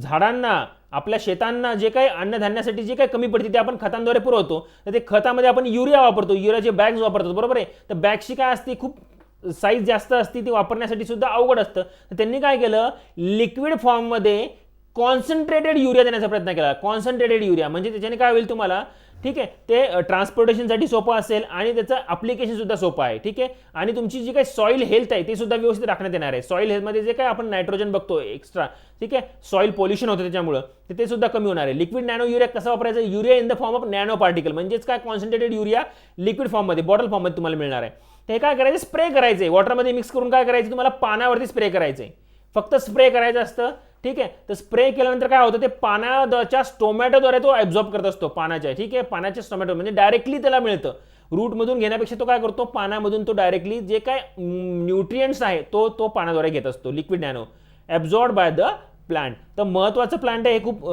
झाडांना, आपल्या शेतांना जे काही अन्नधान्यासाठी जे काही कमी पडते ते आपण खतांद्वारे पुरवतो, तर ते खतामध्ये आपण युरिया वापरतो, युरियाचे बॅग्स वापरतो, बरोबर आहे. तर बॅगची काय असते, खूप साईज जास्त असते, ती वापरण्यासाठी सुद्धा अवघड असतं. तर त्यांनी काय केलं, लिक्विड फॉर्ममध्ये कॉन्सन्ट्रेटेड युरिया देण्याचा प्रयत्न केला. कॉन्सन्ट्रेटेड युरिया म्हणजे त्याच्याने काय होईल तुम्हाला, ठीक आहे, ते ट्रान्सपोर्टेशनसाठी सोपं असेल आणि त्याचं अप्लिकेशन सुद्धा सोपं आहे. ठीक आहे, आणि तुमची जी काही सॉईल हेल्थ आहे ते सुद्धा व्यवस्थित राखण्यात येणार आहे. सॉईल हेल्थमध्ये जे काही आपण नायट्रोजन बघतो एक्स्ट्रा, ठीक आहे, सॉईल पोल्युशन होतं त्याच्यामुळं, ते सुद्धा कमी होणार आहे. लिक्विड नॅनो युरिया कसा वापरायचा, urea in the form of nano particle, म्हणजेच काय, कॉन्सन्ट्रेटेड युरिया लिक्विड फॉर्ममध्ये, बॉटल फॉर्ममध्ये तुम्हाला मिळणार आहे. ते काय करायचं, स्प्रे करायचं आहे वॉटरमध्ये मिक्स करून. काय करायचं, तुम्हाला पानावरती स्प्रे करायचं आहे, फक्त स्प्रे करायचं असतं. ठीक आहे, तर स्प्रे केल्यानंतर काय होतं, ते पानाच्या स्टोमॅटोद्वारे तो ॲब्झॉर्ब करत असतो पानाच्या. ठीक आहे, पानाच्या स्टोमॅटो म्हणजे डायरेक्टली त्याला मिळतं, रूटमधून घेण्यापेक्षा तो काय करतो, पानामधून तो डायरेक्टली जे काय न्यूट्रिएंट्स आहे तो पानाद्वारे घेत असतो. Liquid nano absorb by the plant. तर महत्त्वाचं प्लांट आहे, हे खूप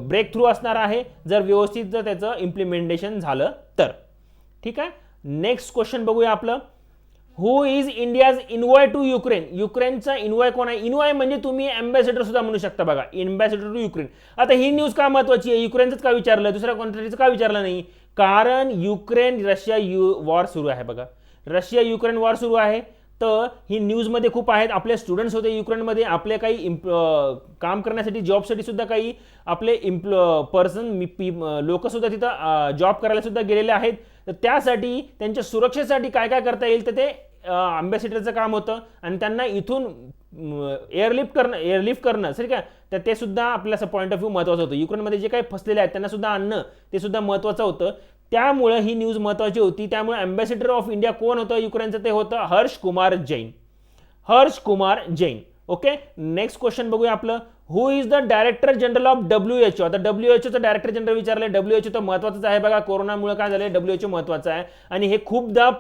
ब्रेक थ्रू असणार आहे जर व्यवस्थित जर त्याचं इम्प्लिमेंटेशन झालं तर. ठीक आहे, नेक्स्ट क्वेश्चन बघूया आपलं. Who is India's इन्व्हॉय to Ukraine. युक्रेनचा इन्व्हॉय कोण आहे, इन्व्हॉय म्हणजे तुम्ही अँबॅसेडर सुद्धा म्हणू शकता बघा, अँबॅसेडर टू युक्रेन. आता ही न्यूज का महत्वाची आहे, युक्रेनच का विचारलं, दुसऱ्या कंट्रीचं का विचारलं नाही, कारण युक्रेन रशिया वॉर सुरू आहे बघा, रशिया युक्रेन वॉर सुरू आहे. तर ही न्यूजमध्ये खूप आहेत. आपले स्टुडंट्स होते युक्रेनमध्ये, आपले काही काम करण्यासाठी जॉबसाठी सुद्धा काही आपले लोक सुद्धा तिथं जॉब करायला सुद्धा गेलेले आहेत. तर त्यासाठी त्यांच्या सुरक्षेसाठी काय काय करता येईल तर ते अँबॅसेडरचं काम होतं, आणि त्यांना इथून एअरलिफ्ट करणं सर का, तर ते सुद्धा आपल्या पॉईंट ऑफ व्ह्यू महत्त्वाचं होतं. युक्रेनमध्ये जे काही फसलेले आहेत त्यांना सुद्धा आणणं ते सुद्धा महत्त्वाचं होतं. त्यामुळे ही न्यूज महत्त्वाची होती. त्यामुळे अँबॅसेडर ऑफ इंडिया कोण होतं युक्रेनचं, ते होतं Harsh Kumar Jain. Harsh Kumar Jain. Okay, next question बघूया आपलं. Who is the director general of WHO. आता WHO डायरेक्टर जनरल विचारले. WHO तर महत्वाचं आहे बघा, कोरोनामुळे काय झालं, WHO महत्वाचं आहे आणि हे खूपदा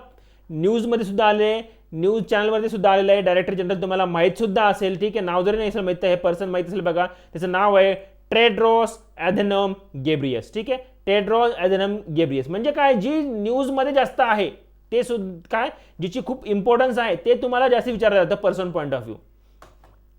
न्यूजमध्ये सुद्धा आले, न्यूज चॅनलमध्ये सुद्धा आलेलं आहे. डायरेक्टर जनरल तुम्हाला माहीत सुद्धा असेल, ठीक आहे, नाव जरी नाही असेल माहित, हे पर्सन माहीत असेल बघा, त्याचं नाव आहे टेड्रोस अधनॉम घेब्रियस. ठीक आहे, टेड्रोस अधनॉम घेब्रियस. म्हणजे काय, जी न्यूजमध्ये जास्त आहे ते सुद्धा काय, जिची खूप इम्पॉर्टन्स आहे ते तुम्हाला जास्त विचारलं जातं person point of view.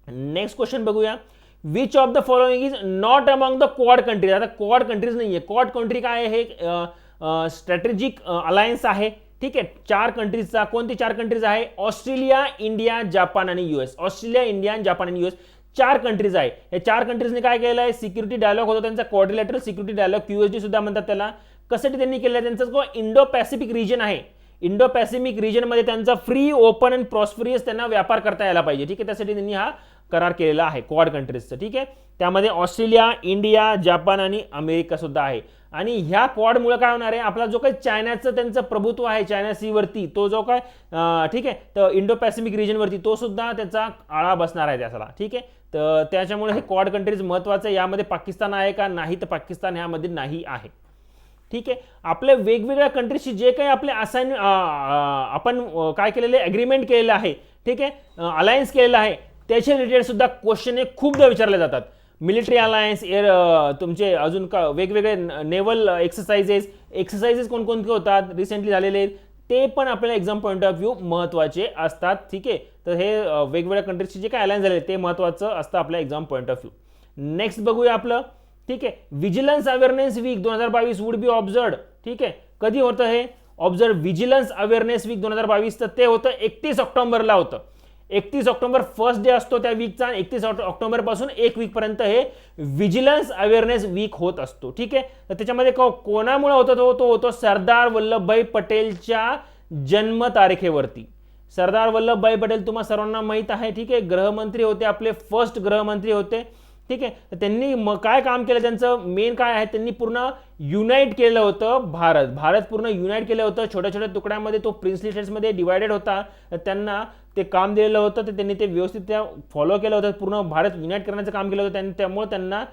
Next question बघूया. Which of the following is not among the quad countries. आता क्वाड कंट्रीज नाहीये, क्वाड कंट्री काय आहे, हे स्ट्रॅटेजिक अलायन्स आहे. ठीक आहे, 4 कंट्रीजचा. कोणती 4 कंट्रीज आहे, ऑस्ट्रेलिया, इंडिया, जपान आणि US. ऑस्ट्रेलिया, इंडिया, जपान आणि US 4 कंट्रीज आहे. हे 4 कंट्रीजने काय केलं आहे, सिक्युरिटी डायलॉग होता त्यांचा, क्वाड्रिलॅटरल सिक्युरिटी डायलॉग, QSD सुद्धा म्हणतात त्याला. कशासाठी त्यांनी केलं आहे, त्यांचा जो इंडो पॅसिफिक रिजन आहे, इंडो पॅसिफिक रिजनमध्ये त्यांचा फ्री, ओपन अँड प्रॉस्परियस त्यांना व्यापार करता यायला पाहिजे. ठीक आहे, त्यासाठी त्यांनी हा करार केलेला आहे क्वाड कंट्रीजचा. ठीक आहे, त्यामध्ये ऑस्ट्रेलिया, इंडिया, जपान आणि अमेरिका सुद्धा आहे. आणि ह्या क्वाडमुळे काय होणार आहे, आपला जो काही चायनाचं त्यांचं प्रभुत्व आहे चायना सीवरती, तो जो काय ठीक आहे, तर इंडो पॅसिफिक रिजनवरती तो सुद्धा त्याचा आळा बसणार आहे त्याला. ठीक आहे, तर त्याच्यामुळे हे क्वाड कंट्रीज महत्वाचं आहे. यामध्ये पाकिस्तान आहे का, नाही, तर पाकिस्तान ह्यामध्ये नाही आहे. ठीक आहे, आपल्या वेगवेगळ्या कंट्रीशी जे काही आपले आपण काय केलेले ॲग्रीमेंट केलेलं आहे, ठीक आहे, अलायन्स केलेलं आहे, त्याच्या रिलेटेड सुद्धा क्वेश्चन हे खूपदा विचारले जातात. मिलिटरी अलायन्स, एअर, तुमचे अजून का वेगवेगळे नेव्हल एक्सरसाइजेस कोणकोणते होतात रिसेंटली झालेले, ते पण आपल्याला एक्झाम पॉईंट ऑफ व्ह्यू महत्त्वाचे असतात. ठीक आहे, तर हे वेगवेगळ्या कंट्रीजचे जे काय अलायन्स झाले ते महत्त्वाचं असतं आपल्या exam point of view. Next बघूया आपलं. ठीक आहे, vigilance awareness week 2022 would be observed. ठीक आहे, कधी होतं हे ऑब्झर्व विजिलन्स अवेअरनेस वीक 2022, तर ते होतं 31 ऑक्टोबरला होतं. 31 ऑक्टोबर फर्स्ट डे असतो त्या वीकचा. 31 ऑक्टोबर पासून 1 वीक पर्यंत हे विजिलन्स अवेअरनेस वीक होत असतो. ठीक आहे, तर त्याच्यामध्ये कोणामुळे होतो, तो होतो सरदार वल्लभभाई पटेलच्या जन्म तारखेवरती. सरदार वल्लभभाई पटेल तुम्हा सर्वांना माहित आहे. ठीक आहे, गृहमंत्री होते, आपले फर्स्ट गृहमंत्री होते. ठीक आहे, तर त्यांनी काय काम केलं, त्यांचं मेन काय आहे, त्यांनी पूर्ण युनाइट केलं होतं भारत पूर्ण युनाइट केलं होतं. छोट्या छोट्या तुकड्यांमध्ये तो प्रिन्सली स्टेट्समध्ये डिवायडेड होता. त्यांना ते काम दिलेलं होतं, तर त्यांनी ते व्यवस्थित त्या फॉलो केलं होतं. पूर्ण भारत युनाइट करण्याचं काम केलं होतं. त्यामुळे त्यांना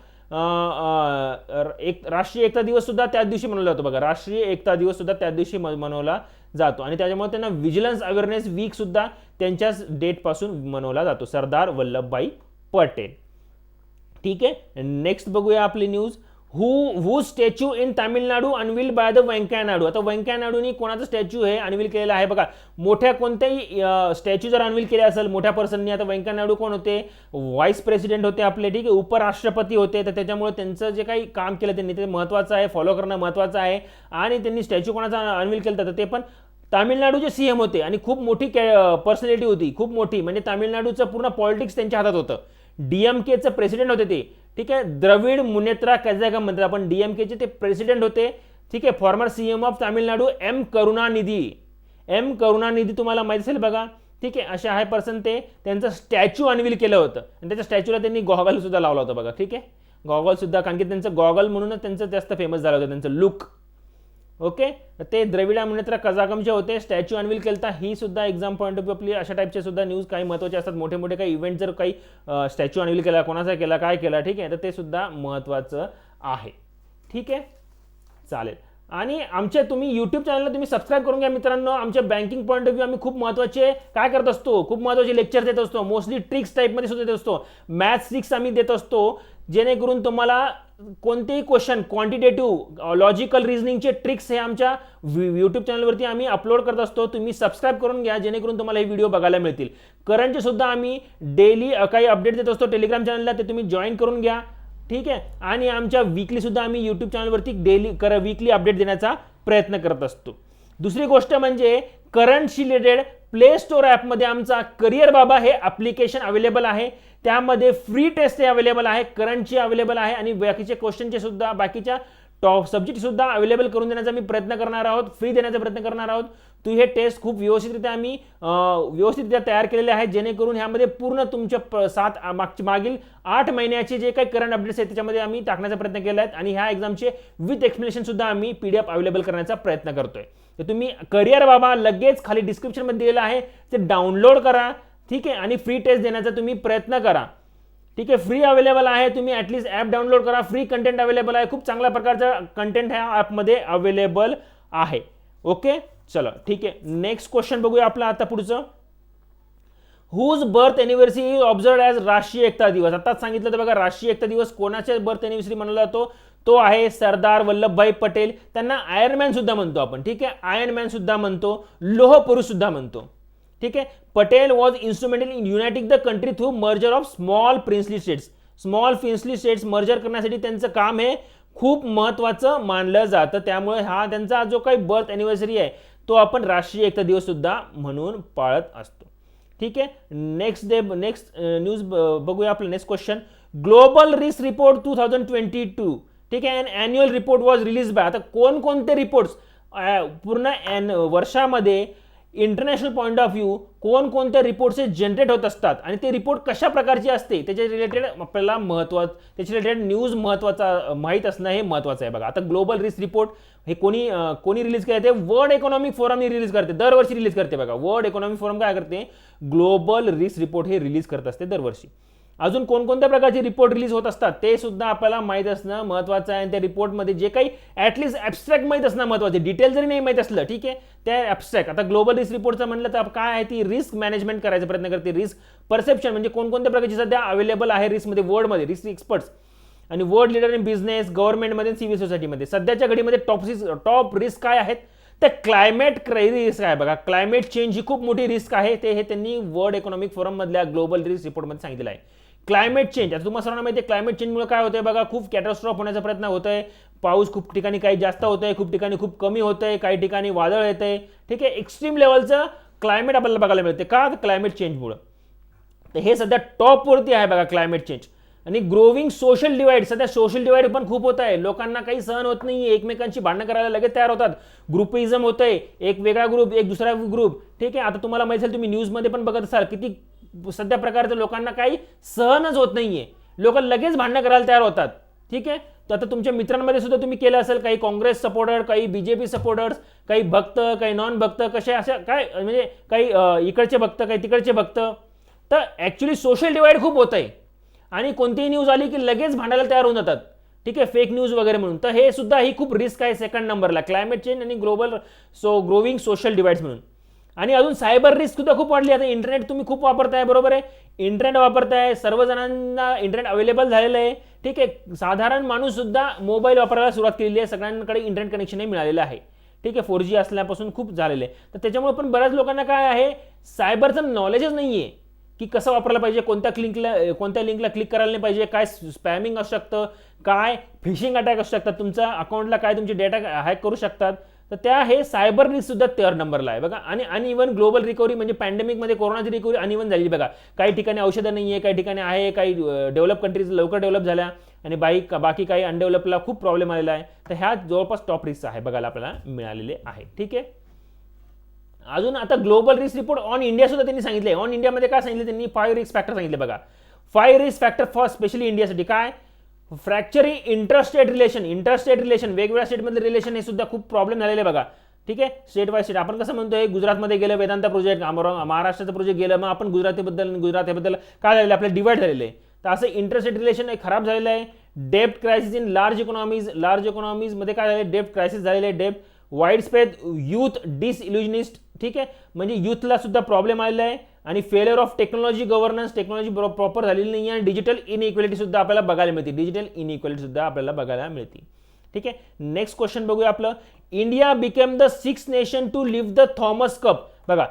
एक राष्ट्रीय एकता दिवस सुद्धा त्याच दिवशी मनवला जातो बघा. राष्ट्रीय एकता दिवस सुद्धा त्याच दिवशी मनवला जातो आणि त्याच्यामुळे त्यांना विजिलन्स अवेअरनेस वीक सुद्धा त्यांच्याच डेट पासून मनवला जातो, सरदार वल्लभभाई पटेल. ठीक आहे, नेक्स्ट बघूया आपली news. Who statue in Tamil Nadu unveiled by the Venkaiah Naidu. आता व्यंकय्या नायडूनी कोणाचा स्टॅच्यू हे अनविल केलेला आहे बघा. मोठ्या कोणत्याही स्टॅच्यू जर अनविल केले असेल मोठ्या पर्सननी, आता व्यंकय्या नायडू कोण होते, व्हाईस प्रेसिडेंट होते आपले. ठीक आहे, उपराष्ट्रपती होते, तर त्याच्यामुळे त्यांचं जे काही काम केलं त्यांनी ते महत्त्वाचं आहे, फॉलो करणं महत्त्वाचं आहे. आणि त्यांनी स्टॅच्यू कोणाचा अनविल केलं तर ते पण तामिळनाडूचे CM होते आणि खूप मोठी पर्सनॅलिटी होती, खूप मोठी, म्हणजे तामिळनाडूचं पूर्ण पॉलिटिक्स त्यांच्या हातात होतं. DMKचं प्रेसिडेंट होते ते. ठीक आहे, द्रविड मुनेत्रा कझागम म्हणतात आपण, DMKचे ते प्रेसिडेंट होते. ठीक आहे, farmer CM of Tamil Nadu M Karunanidhi तुम्हाला माहिती असेल बघा. ठीक आहे, असे आहे पर्सन, ते त्यांचं स्टॅच्यू अनविल केलं होतं आणि त्याच्या स्टॅच्यूला त्यांनी गॉगल सुद्धा लावला होता बघा. ठीक आहे, गॉगल सुद्धा, कारण की त्यांचं गॉगल म्हणूनच त्यांचं जास्त फेमस झालं होतं त्यांचं लुक. ओके, ते द्रविडा मुनेत्रा कझागमचे होते, स्टॅच्यू अनविल केलता. ही सुद्धा एक्झाम पॉईंट ऑफ व्ह्यू आपली अशा टाईपचे सुद्धा न्यूज काही महत्त्वाचे असतात. मोठे मोठे काही इव्हेंट जर काही स्टॅच्यू अनविल केला, कोणाचा केला, काय केला, ठीक आहे, तर ते सुद्धा महत्त्वाचं आहे. ठीक आहे, चालेल. आणि आमच्या तुम्ही यूट्यूब चॅनलला तुम्ही सबस्क्राईब करून घ्या मित्रांनो. आमच्या बँकिंग पॉईंट ऑफ व्ह्यू आम्ही खूप महत्त्वाचे काय करत असतो, खूप महत्त्वाचे लेक्चर देत असतो. मोस्टली ट्रिक्स टाईपमध्ये सुद्धा देत असतो, मॅथ्स ट्रिक्स आम्ही देत असतो, जेणेकरून तुम्हाला कोणतेही क्वेश्चन, क्वांटिटेटिव्ह, लॉजिकल रिझनिंगचे ट्रिक्स हे आमच्या यूट्यूब चॅनलवरती आम्ही अपलोड करत असतो. तुम्ही सबस्क्राईब करून घ्या, जेणेकरून तुम्हाला हे व्हिडिओ बघायला मिळतील. करंटचे सुद्धा आम्ही डेली काही अपडेट देत असतो टेलिग्राम चॅनलला, ते तुम्ही जॉईन करून घ्या. ठीक आहे, आणि आमच्या वीकली सुद्धा आम्ही यूट्यूब चॅनलवरती वीकली अपडेट देण्याचा प्रयत्न करत असतो. दुसरी गोष्ट म्हणजे करंटशी रिलेटेड प्ले स्टोअर ॲपमध्ये आमचा करियर बाबा हे ॲप्लिकेशन अवेलेबल आहे. त्यामध्ये फ्री टेस्ट हे अवेलेबल आहे, करंटची अवेलेबल आहे आणि बाकीचे क्वेश्चनचे सुद्धा, बाकीच्या टॉप सब्जेक्ट सुद्धा अवेलेबल करून देण्याचा मी प्रयत्न करणार आहोत, फ्री देण्याचा प्रयत्न करणार आहोत. हे टेस्ट खूप व्यवस्थितरित्या आम्ही व्यवस्थितरित्या तयार केलेले आहेत, जेणेकरून ह्यामध्ये पूर्ण तुमच्या मागील 8 महिन्याचे जे काही करंट अपडेट्स आहेत त्याच्यामध्ये आम्ही टाकण्याचा प्रयत्न केला आहे आणि ह्या एक्झामचे विथ एक्सप्लेनेशन सुद्धा आम्ही PDF अवेलेबल करण्याचा प्रयत्न करतोय. तर तुम्ही करियर बाबा लगेच खाली डिस्क्रिप्शनमध्ये दिलेलं आहे, ते डाउनलोड करा. ठीक आहे, आणि फ्री टेस्ट देण्याचा तुम्ही प्रयत्न करा. ठीक आहे, फ्री अवेलेबल आहे, तुम्ही ॲटलिस्ट ॲप डाउनलोड करा, फ्री कंटेंट अवेलेबल आहे, खूप चांगल्या प्रकारचा कंटेंट ह्या ॲपमध्ये अवेलेबल आहे. ओके, चलो ठीक आहे. नेक्स्ट क्वेश्चन बघूया आपला आता पुढचं. Whose birth anniversary is observe as Rashtriya Ekta दिवस. आताच सांगितलं तर बघा, राष्ट्रीय एकता दिवस कोणाच्या बर्थ एनिव्हर्सरी मनवला जातो, तो आहे सरदार वल्लभभाई पटेल. त्यांना आयर्न मॅन सुद्धा म्हणतो आपण. ठीक आहे, आयर्न मॅन सुद्धा म्हणतो, लोह पुरुष सुद्धा म्हणतो. ठीक आहे, Patel was instrumental in uniting the country through merger of small princely states. Small princely states merger करण्यासाठी त्यांचं काम हे खूप महत्त्वाचं मानलं जातं. त्यामुळे हा त्यांचा जो काही बर्थ एनिव्हर्सरी आहे तो आपण राष्ट्रीय एकता दिवस सुद्धा म्हणून पाळत असतो. ठीक आहे, नेक्स्ट न्यूज बघूया आपलं. Next question, global risk report 2022. ठीक आहे, annual report was release by. आता कोणकोणते रिपोर्ट्स पूर्ण वर्षामध्ये इंटरनॅशनल पॉईंट ऑफ व्ह्यू कोणकोणत्या रिपोर्ट्स जनरेट होत असतात आणि ते रिपोर्ट कशा प्रकारची असते त्याच्या रिलेटेड आपल्याला त्याच्या रिलेटेड न्यूज माहीत असणं हे महत्त्वाचं आहे. बघा, आता ग्लोबल रिस्क रिपोर्ट हे कोणी रिलीज केलं, ते वर्ल्ड इकॉनॉमिक फोरमने रिलीज करते, दरवर्षी रिलीज करते. बघा, वर्ल्ड इकॉनॉमिक फोरम काय करते, ग्लोबल रिस्क रिपोर्ट हे रिलीज करत असते दरवर्षी. अजून कोणकोणत्या प्रकारचे रिपोर्ट रिलीज होत असतात ते सुद्धा आपल्याला माहीत असणं महत्त्वाचं आहे. त्या रिपोर्टमध्ये जे काही ॲटलिस्ट ॲब्स्ट्रॅक्ट माहीत असणं महत्त्वाचं आहे, डिटेल जरी नाही माहीत असलं, ठीक आहे, त्या ॲब्स्ट्रॅक्ट. आता ग्लोबल रिस्क रिपोर्टचं म्हणलं तर काय आहे, ती रिस्क मॅनेजमेंट करायचा प्रयत्न करते. रिस्क परसेप्शन म्हणजे कोणकोणत्या प्रकारची सध्या अवेलेबल आहे रिस्कमध्ये वर्ल्डमध्ये, रिस्क एक्सपर्ट्स आणि वर्ल्ड लीडर इन बिझनेस, गव्हर्नमेंटमध्ये, सिव्हिल सोसायटीमध्ये सध्याच्या घडीमध्ये टॉप रिस्क काय आहेत, तर क्लायमेट रिस्क आहे. बघा, क्लायमेट चेंज ही खूप मोठी रिस्क आहे, हे त्यांनी वर्ल्ड इकॉनॉमिक फोरममधल्या ग्लोबल रिस्क रिपोर्टमध्ये सांगितलं आहे. क्लायमेट चेंज, आता तुम्हाला सर्वांना माहिती आहे क्लायमेट चेंजमुळे काय होतंय, बघा, खूप कॅटॅस्ट्रॉफ होण्याचा प्रयत्न होतोय. पाऊस खूप ठिकाणी काही जास्त होतंय, खूप ठिकाणी खूप कमी होतंय, काही ठिकाणी वादळ येतंय. ठीक आहे, एक्स्ट्रीम लेवलचं क्लायमेट आपल्याला बघायला मिळते. का, क्लायमेट चेंजमुळे. तर हे सध्या टॉपवरती आहे बघा क्लायमेट चेंज. आणि ग्रोविंग सोशल डिवाइड, सध्या सोशल डिवाइड पण खूप होत आहे. लोकांना काही सहन होत नाही, एकमेकांची भांडणं करायला लगेच तयार होतात. ग्रुपिझम होतंय, एक वेगळा ग्रुप एक दुसरा ग्रुप. ठीक आहे, आता तुम्हाला माहिती असेल, तुम्ही न्यूजमध्ये पण बघत असाल, किती सध्या प्रकारचं लोकांना काही सहनच होत नाहीये, लोक लगेच भांडणं करायला तयार होतात. ठीक आहे, तर आता तुमच्या मित्रांमध्ये सुद्धा तुम्ही केलं असेल, काही काँग्रेस सपोर्टर, काही बीजेपी सपोर्टर्स, काही भक्त, काही नॉन भक्त, कसे अशा काय म्हणजे काही इकडचे भक्त, काही तिकडचे भक्त. तर ॲक्च्युली सोशल डिवाइड खूप होत आहे आणि कोणतीही न्यूज आली की लगेच भांडायला तयार होऊन जातात. ठीक आहे, फेक न्यूज वगैरे म्हणून. तर हे सुद्धा ही खूप रिस्क आहे सेकंड नंबरला, क्लायमेट चेंज आणि ग्रोविंग सोशल डिवाइड्स म्हणून. आणि अजून सायबर रिस्क सुद्धा खूप वाढली. आता इंटरनेट तुम्ही खूप वापरताय, बरोबर आहे, इंटरनेट वापरताय, सर्वजणांना इंटरनेट अवेलेबल झालेलं आहे. ठीक आहे, साधारण माणूस सुद्धा मोबाईल वापरायला सुरुवात केलेली आहे, सगळ्यांकडे इंटरनेट कनेक्शन मिळालेलं आहे. ठीक आहे, 4G असल्यापासून खूप झालेलं आहे. तर त्याच्यामुळे पण बऱ्याच लोकांना काय आहे, सायबरचं नॉलेजच नाही आहे की कसं वापरायला पाहिजे, कोणत्या लिंकला क्लिक करायला नाही पाहिजे, काय स्पॅमिंग असू शकतं, काय फिशिंग अटॅक असू शकतात, तुमच्या अकाउंटला काय तुमचे डेटा हॅक करू शकतात. तर त्या हे सायबर रिस्क सुद्धा थर्ड नंबरला आहे बघा. आणि इव्हन ग्लोबल रिकव्हरी म्हणजे पॅन्डेमिकमध्ये कोरोनाची रिकव्हरी अनइव्हन झाली बघा. काही ठिकाणी औषधं नाही आहे, काही ठिकाणी आहे, काही डेव्हलप कंट्रीज लवकर डेव्हलप झाल्या आणि बाकी काही अनडेव्हलपला खूप प्रॉब्लेम आलेला आहे. तर ह्या जवळपास टॉप रिस्क आहे बघायला आपल्याला मिळालेले आहे. ठीक आहे, अजून आता global risk report on India सुद्धा त्यांनी सांगितले. ऑन इंडियामध्ये काय सांगितले त्यांनी, 5 रिस्क फॅक्टर सांगितले बघा. 5 रिस्क फॅक्टर फॉर स्पेशली इंडियासाठी काय, फ्रॅक्चरिंग इंटरस्टेट रिलेशन, वेगवेगळ्या स्टेटमधले रिलेशन हे सुद्धा खूप प्रॉब्लेम झालेले बघा. ठीक आहे, स्टेट बाय स्टेट. आपण कसं म्हणतोय, गुजरातमध्ये गेलं वेदांता प्रोजेक्ट, महाराष्ट्राचं प्रोजेक्ट गेलं, मग आपण गुजरातीबद्दल काय झालेलं आपल्याला डिवाइड झालेलं आहे. तर असं इंटरस्टेट रिलेशन खराब झालेलं आहे. डेप्ट क्रायसिस इन लार्ज इकॉनॉमीजमध्ये काय झालं, डेप्ट क्रायसिस झालेलं आहे. डेप्ट वाईड स्प्रेड यूथ डिसइल्युजनिस्ट. ठीक आहे, म्हणजे यूथला सुद्धा प्रॉब्लेम आलेला आहे. आणि failure of technology governance, technology proper झालेली नाही आहे. आणि डिजिटल इनइक्वॅलिटी सुद्धा आपल्याला बघायला मिळते. ठीक आहे, नेक्स्ट क्वेश्चन बघूया आपलं. India became the 6th nation to लिव्ह द थॉमस कप. बघा,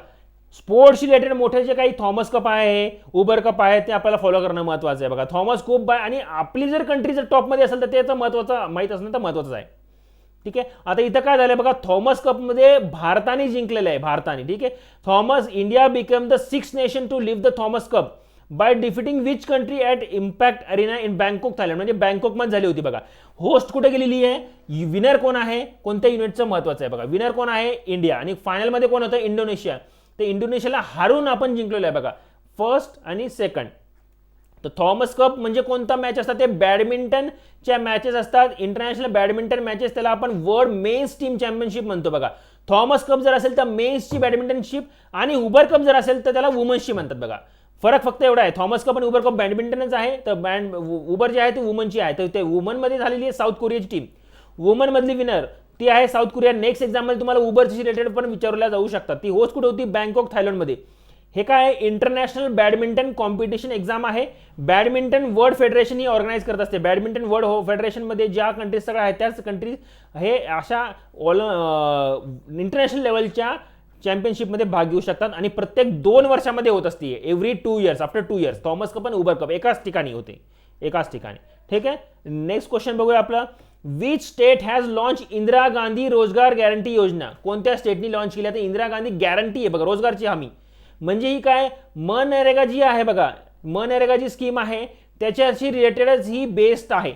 स्पोर्ट्स रिलेटेड मोठे जे काही थॉमस कप आहे, उबर कप आहे, ते आपल्याला फॉलो करणं महत्त्वाचं आहे बघा. थॉमस कप आणि आपली जर कंट्री जर टॉपमध्ये असेल तर त्याचं महत्त्वाचं माहीत असणं तर महत्त्वाचं आहे. ठीक आहे, आता इथं काय झालं बघा, थॉमस कपमध्ये भारताने जिंकलेलं आहे, भारताने. ठीक आहे, India become the 6th nation to लिव्ह the Thomas Cup by defeating which country at Impact Arena in Bangkok, Thailand. म्हणजे बँकॉकमध्ये झाली होती बघा. होस्ट कुठे गेलेली आहे, विनर कोण आहे, कोणत्या युनिटचं महत्त्वाचं आहे बघा. विनर कोण आहे, इंडिया. आणि फायनलमध्ये कोण होतं, इंडोनेशिया. तर इंडोनेशियाला हारून आपण जिंकलेलं आहे बघा, फर्स्ट आणि सेकंड. तर थॉमस कप म्हणजे कोणता मॅच असतात, ते बॅडमिंटनच्या मॅचेस असतात, इंटरनॅशनल बॅडमिंटन मॅचेस. त्याला आपण वर्ल्ड मेन्स टीम चॅम्पियनशिप म्हणतो बघा. थॉमस कप जर असेल तर मेन्सची बॅडमिंटनशिप, आणि उबर कप जर असेल तर त्याला वुमन्सची म्हणतात बघा. फरक फक्त एवढा आहे, थॉमस कप आणि उबर कप बॅडमिंटनच आहे, तर उबर जे आहे ते वुमनची आहे. तर ते वुमनमध्ये झालेली आहे साऊथ कोरियाची टीम, वुमन मधली विनर ती आहे साऊथ कोरिया. नेक्स्ट एक्झाममध्ये तुम्हाला उबरची रिलेटेड पण विचारल्या जाऊ शकतात. ती होस्ट कुठे होती? बँकॉक, थायलंडमध्ये. हे काय इंटरनॅशनल बॅडमिंटन कॉम्पिटिशन एक्झाम आहे. बॅडमिंटन वर्ल्ड फेडरेशन ही ऑर्गनाईज करत असते. बॅडमिंटन वर्ल्ड फेडरेशनमध्ये ज्या कंट्रीज सगळ्या आहेत त्याच कंट्रीज हे अशा इंटरनॅशनल लेवलच्या चॅम्पियनशिपमध्ये भाग घेऊ शकतात, आणि प्रत्येक 2 वर्षामध्ये होत असते. Every 2 years, after 2 years. Thomas cup आणि उबर कप एकाच ठिकाणी होते, एकाच ठिकाणी. ठीक आहे. नेक्स्ट क्वेश्चन बघूया आपला. Which state has launch Indira Gandhi रोजगार गॅरंटी योजना? कोणत्या स्टेटनी लॉन्च केली? तर इंदिरा गांधी गॅरंटी आहे बघा, रोजगारची हमी. म्हणजे ही काय, मनरेगा जी आहे बघा, मनरेगा जी स्कीम आहे त्याच्याशी रिलेटेडच ही बेस्ड आहे.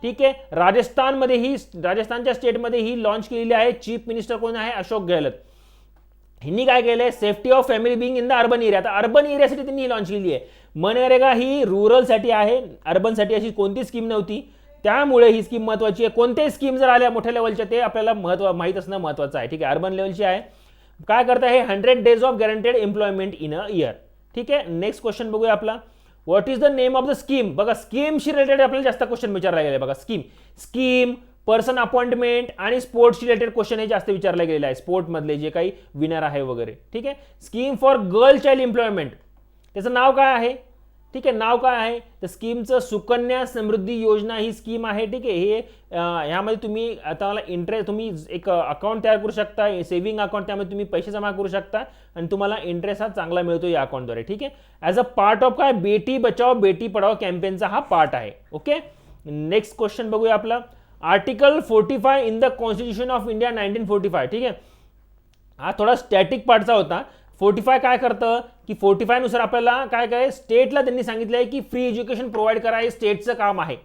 ठीक आहे. राजस्थानच्या स्टेटमध्ये ही लॉन्च केलेली आहे. चीफ मिनिस्टर कोण आहे? अशोक गेहलोत. ह्यांनी काय केलंय? Safety of family being in the urban area. आता अर्बन एरियासाठी त्यांनी लॉन्च केली आहे. मनरेगा ही रुरलसाठी आहे, अर्बनसाठी अशी कोणती स्कीम नव्हती, त्यामुळे ही स्कीम महत्वाची आहे. कोणत्याही स्कीम जर आल्या मोठ्या लेवलच्या ते आपल्याला माहित असणं महत्वाचं आहे. ठीक आहे. अर्बन लेवलची आहे. काय करता हे 100 days of guaranteed employment in a year. ठीक आहे. नेक्स्ट क्वेश्चन बघूया आपला. What is the name of the scheme? बघा, स्कीमशी रिलेटेड आपल्याला जास्त क्वेश्चन विचारला गेले बघा. स्कीम, पर्सन अपॉइंटमेंट आणि स्पोर्ट्स रिलेटेड क्वेश्चन हे जास्त विचारले गेलेले आहे, स्पोर्ट मधले जे काही विनर आहे वगैरे. ठीक आहे. Scheme for girl child employment, त्याचं नाव काय आहे? ठीक आहे, नाव काय आहे? तर स्कीमचं सुकन्या समृद्धी योजना ही स्कीम आहे. ठीक आहे. हे ह्यामध्ये तुम्ही आता मला इंटरेस्ट, तुम्ही एक अकाउंट तयार करू शकता, सेव्हिंग अकाउंट, त्यामध्ये तुम्ही पैसे जमा करू शकता आणि तुम्हाला इंटरेस्ट हा चांगला मिळतो या अकाउंटद्वारे. ठीक आहे. ॲज अ पार्ट ऑफ काय, बेटी बचाओ बेटी पढाओ कॅम्पेनचा हा पार्ट आहे. ओके. नेक्स्ट क्वेश्चन बघूया आपला. Article 45 in the constitution of India 1945. ठीक आहे. हा थोडा स्टॅटिक पार्टचा होता. 45 काय करतं की 45 नुसार आपल्याला काय काय स्टेटला त्यांनी सांगितलं आहे की फ्री एज्युकेशन प्रोव्हाइड करा, हे स्टेटचं काम आहे.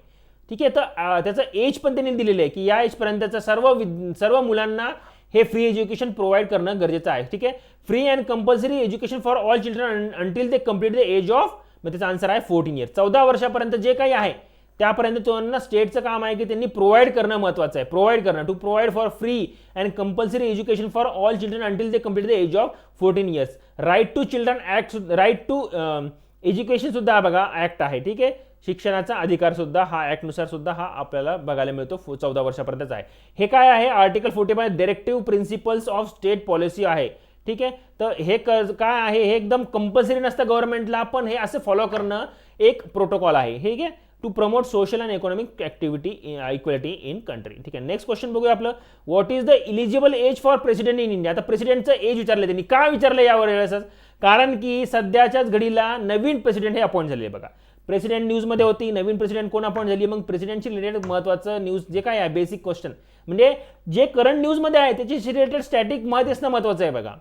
ठीक आहे. तर त्याचं एज पण त्यांनी दिलेलं आहे की या एजपर्यंतच्या सर्व मुलांना हे फ्री एज्युकेशन प्रोव्हाइड करणं गरजेचं आहे. ठीक आहे. Free and compulsory education for all children until they complete the age of, मग त्याचा आन्सर आहे 14 इयर्स. 14 वर्षापर्यंत जे काही आहे त्यापर्यंत त्यांना स्टेटचं काम आहे की त्यांनी प्रोव्हाइड करणं महत्त्वाचं आहे. प्रोव्हाइड करणं, to provide for free and compulsory education for all children until they complete the age of 14 years. Right to children act, right to education सुद्धा बघा ऍक्ट आहे. ठीक आहे. शिक्षणाचा अधिकार सुद्धा हा ऍक्टनुसार सुद्धा हा आपल्याला बघायला मिळतो, 14 वर्षापर्यंतच आहे. हे काय आहे? Article 45 directive principles of state policy आहे. ठीक आहे. तर हे काय आहे? हे एकदम कंपल्सरी नसतं गव्हर्नमेंटला, पण हे असं फॉलो करणं एक प्रोटोकॉल आहे. ठीक आहे. To promote social and economic activity equality in country. ठीक आहे. नेक्स्ट क्वेश्चन बघूया आपलं. What is the eligible age for president in India? आता प्रेसिडेंटचं एज विचारलं त्यांनी. का विचारलं यावर वेळेसच? कारण की सध्याच्याच घडीला नवीन प्रेसिडेंट हे अपॉइंट झाले बघा. प्रेसिडेंट न्यूजमध्ये होती, नवीन प्रेसिडेंट कोण अपॉइंट झाली. मग प्रेसिडेंटची रिलेटेड महत्त्वाचं न्यूज जे काय आहे, बेसिक क्वेश्चन म्हणजे जे करंट न्यूजमध्ये आहे त्याची रिलेटेड स्टॅटिक माहिती असणं महत्त्वाचं आहे बघा.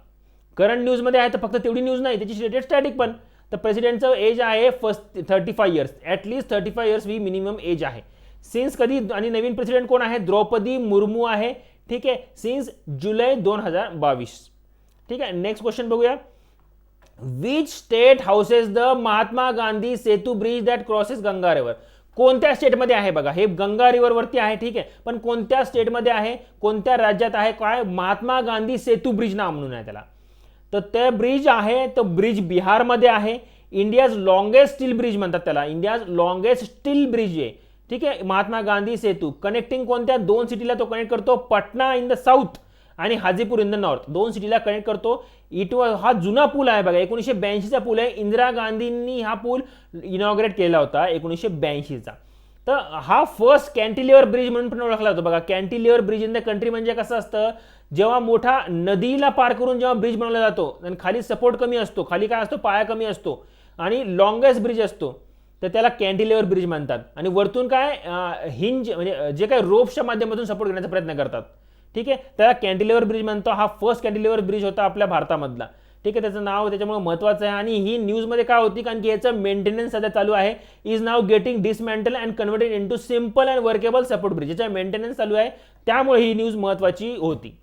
करंट न्यूजमध्ये आहे तर फक्त तेवढी न्यूज नाही, त्याची रिलेटेड स्टॅटिक पण. तर प्रेसिडेंटचं एज आहे 35 इयर्स, ॲटलीस्ट 35 इयर्स ही मिनिमम एज आहे. सिन्स कधी, आणि नवीन प्रेसिडेंट कोण आहे? द्रौपदी मुर्मू आहे. ठीक आहे. सिन्स जुलै 2022. ठीक आहे. नेक्स्ट क्वेश्चन बघूया. Which state houses the Mahatma Gandhi Setu bridge that crosses Ganga river? कोणत्या स्टेटमध्ये आहे बघा. हे गंगा रिव्हरवरती आहे. ठीक आहे. पण कोणत्या स्टेटमध्ये आहे, कोणत्या राज्यात आहे? काय? महात्मा गांधी सेतू ब्रिज नाव म्हणून आहे त्याला. तर ते ब्रिज आहे, तो ब्रिज बिहारमध्ये आहे. इंडियाज लॉंगेस्ट स्टील ब्रिज म्हणतात त्याला, इंडियाज लॉंगेस्ट स्टील ब्रिज आहे. ठीक आहे. महात्मा गांधी सेतू कनेक्टिंग कोणत्या 2 सिटीला तो कनेक्ट करतो? पटना इन द साऊथ आणि हाजीपूर इन द नॉर्थ. 2 सिटीला कनेक्ट करतो. हा जुना पूल आहे बघा, 1982चा पूल आहे. इंदिरा गांधींनी हा पूल इनॉग्रेट केला होता 1982चा. तर हा फर्स्ट कॅन्टिलिव्हर ब्रिज म्हणून पण ओळखला जातो बघा. Cantilever bridge in the country म्हणजे कसं असतं, जेव्हा मोठा नदीला पार करून जेव्हा ब्रिज बनवला जातो आणि खाली सपोर्ट कमी असतो, खाली काय असतो? पाया कमी असतो आणि लॉंगेस्ट ब्रिज असतो, तर त्याला कॅन्टिलिव्हर ब्रिज म्हणतात. आणि वरतून काय हिंज म्हणजे जे काही रोप्सच्या माध्यमातून सपोर्ट करण्याचा प्रयत्न करतात. ठीक आहे. त्याला कॅन्टिलिव्हर ब्रिज म्हणतो. हा फर्स्ट कॅन्टिलिव्हर ब्रिज होता आपल्या भारतामधला. ठीक आहे. त्याचं नाव त्याच्यामुळे महत्त्वाचं आहे. आणि ही न्यूजमध्ये काय होती, कारण की याचं मेंटेनन्स सध्या चालू आहे. Is now getting dismantle and converted into simple and workable support bridge. याचा मेंटेनन्स चालू आहे, त्यामुळे ही न्यूज महत्त्वाची होती.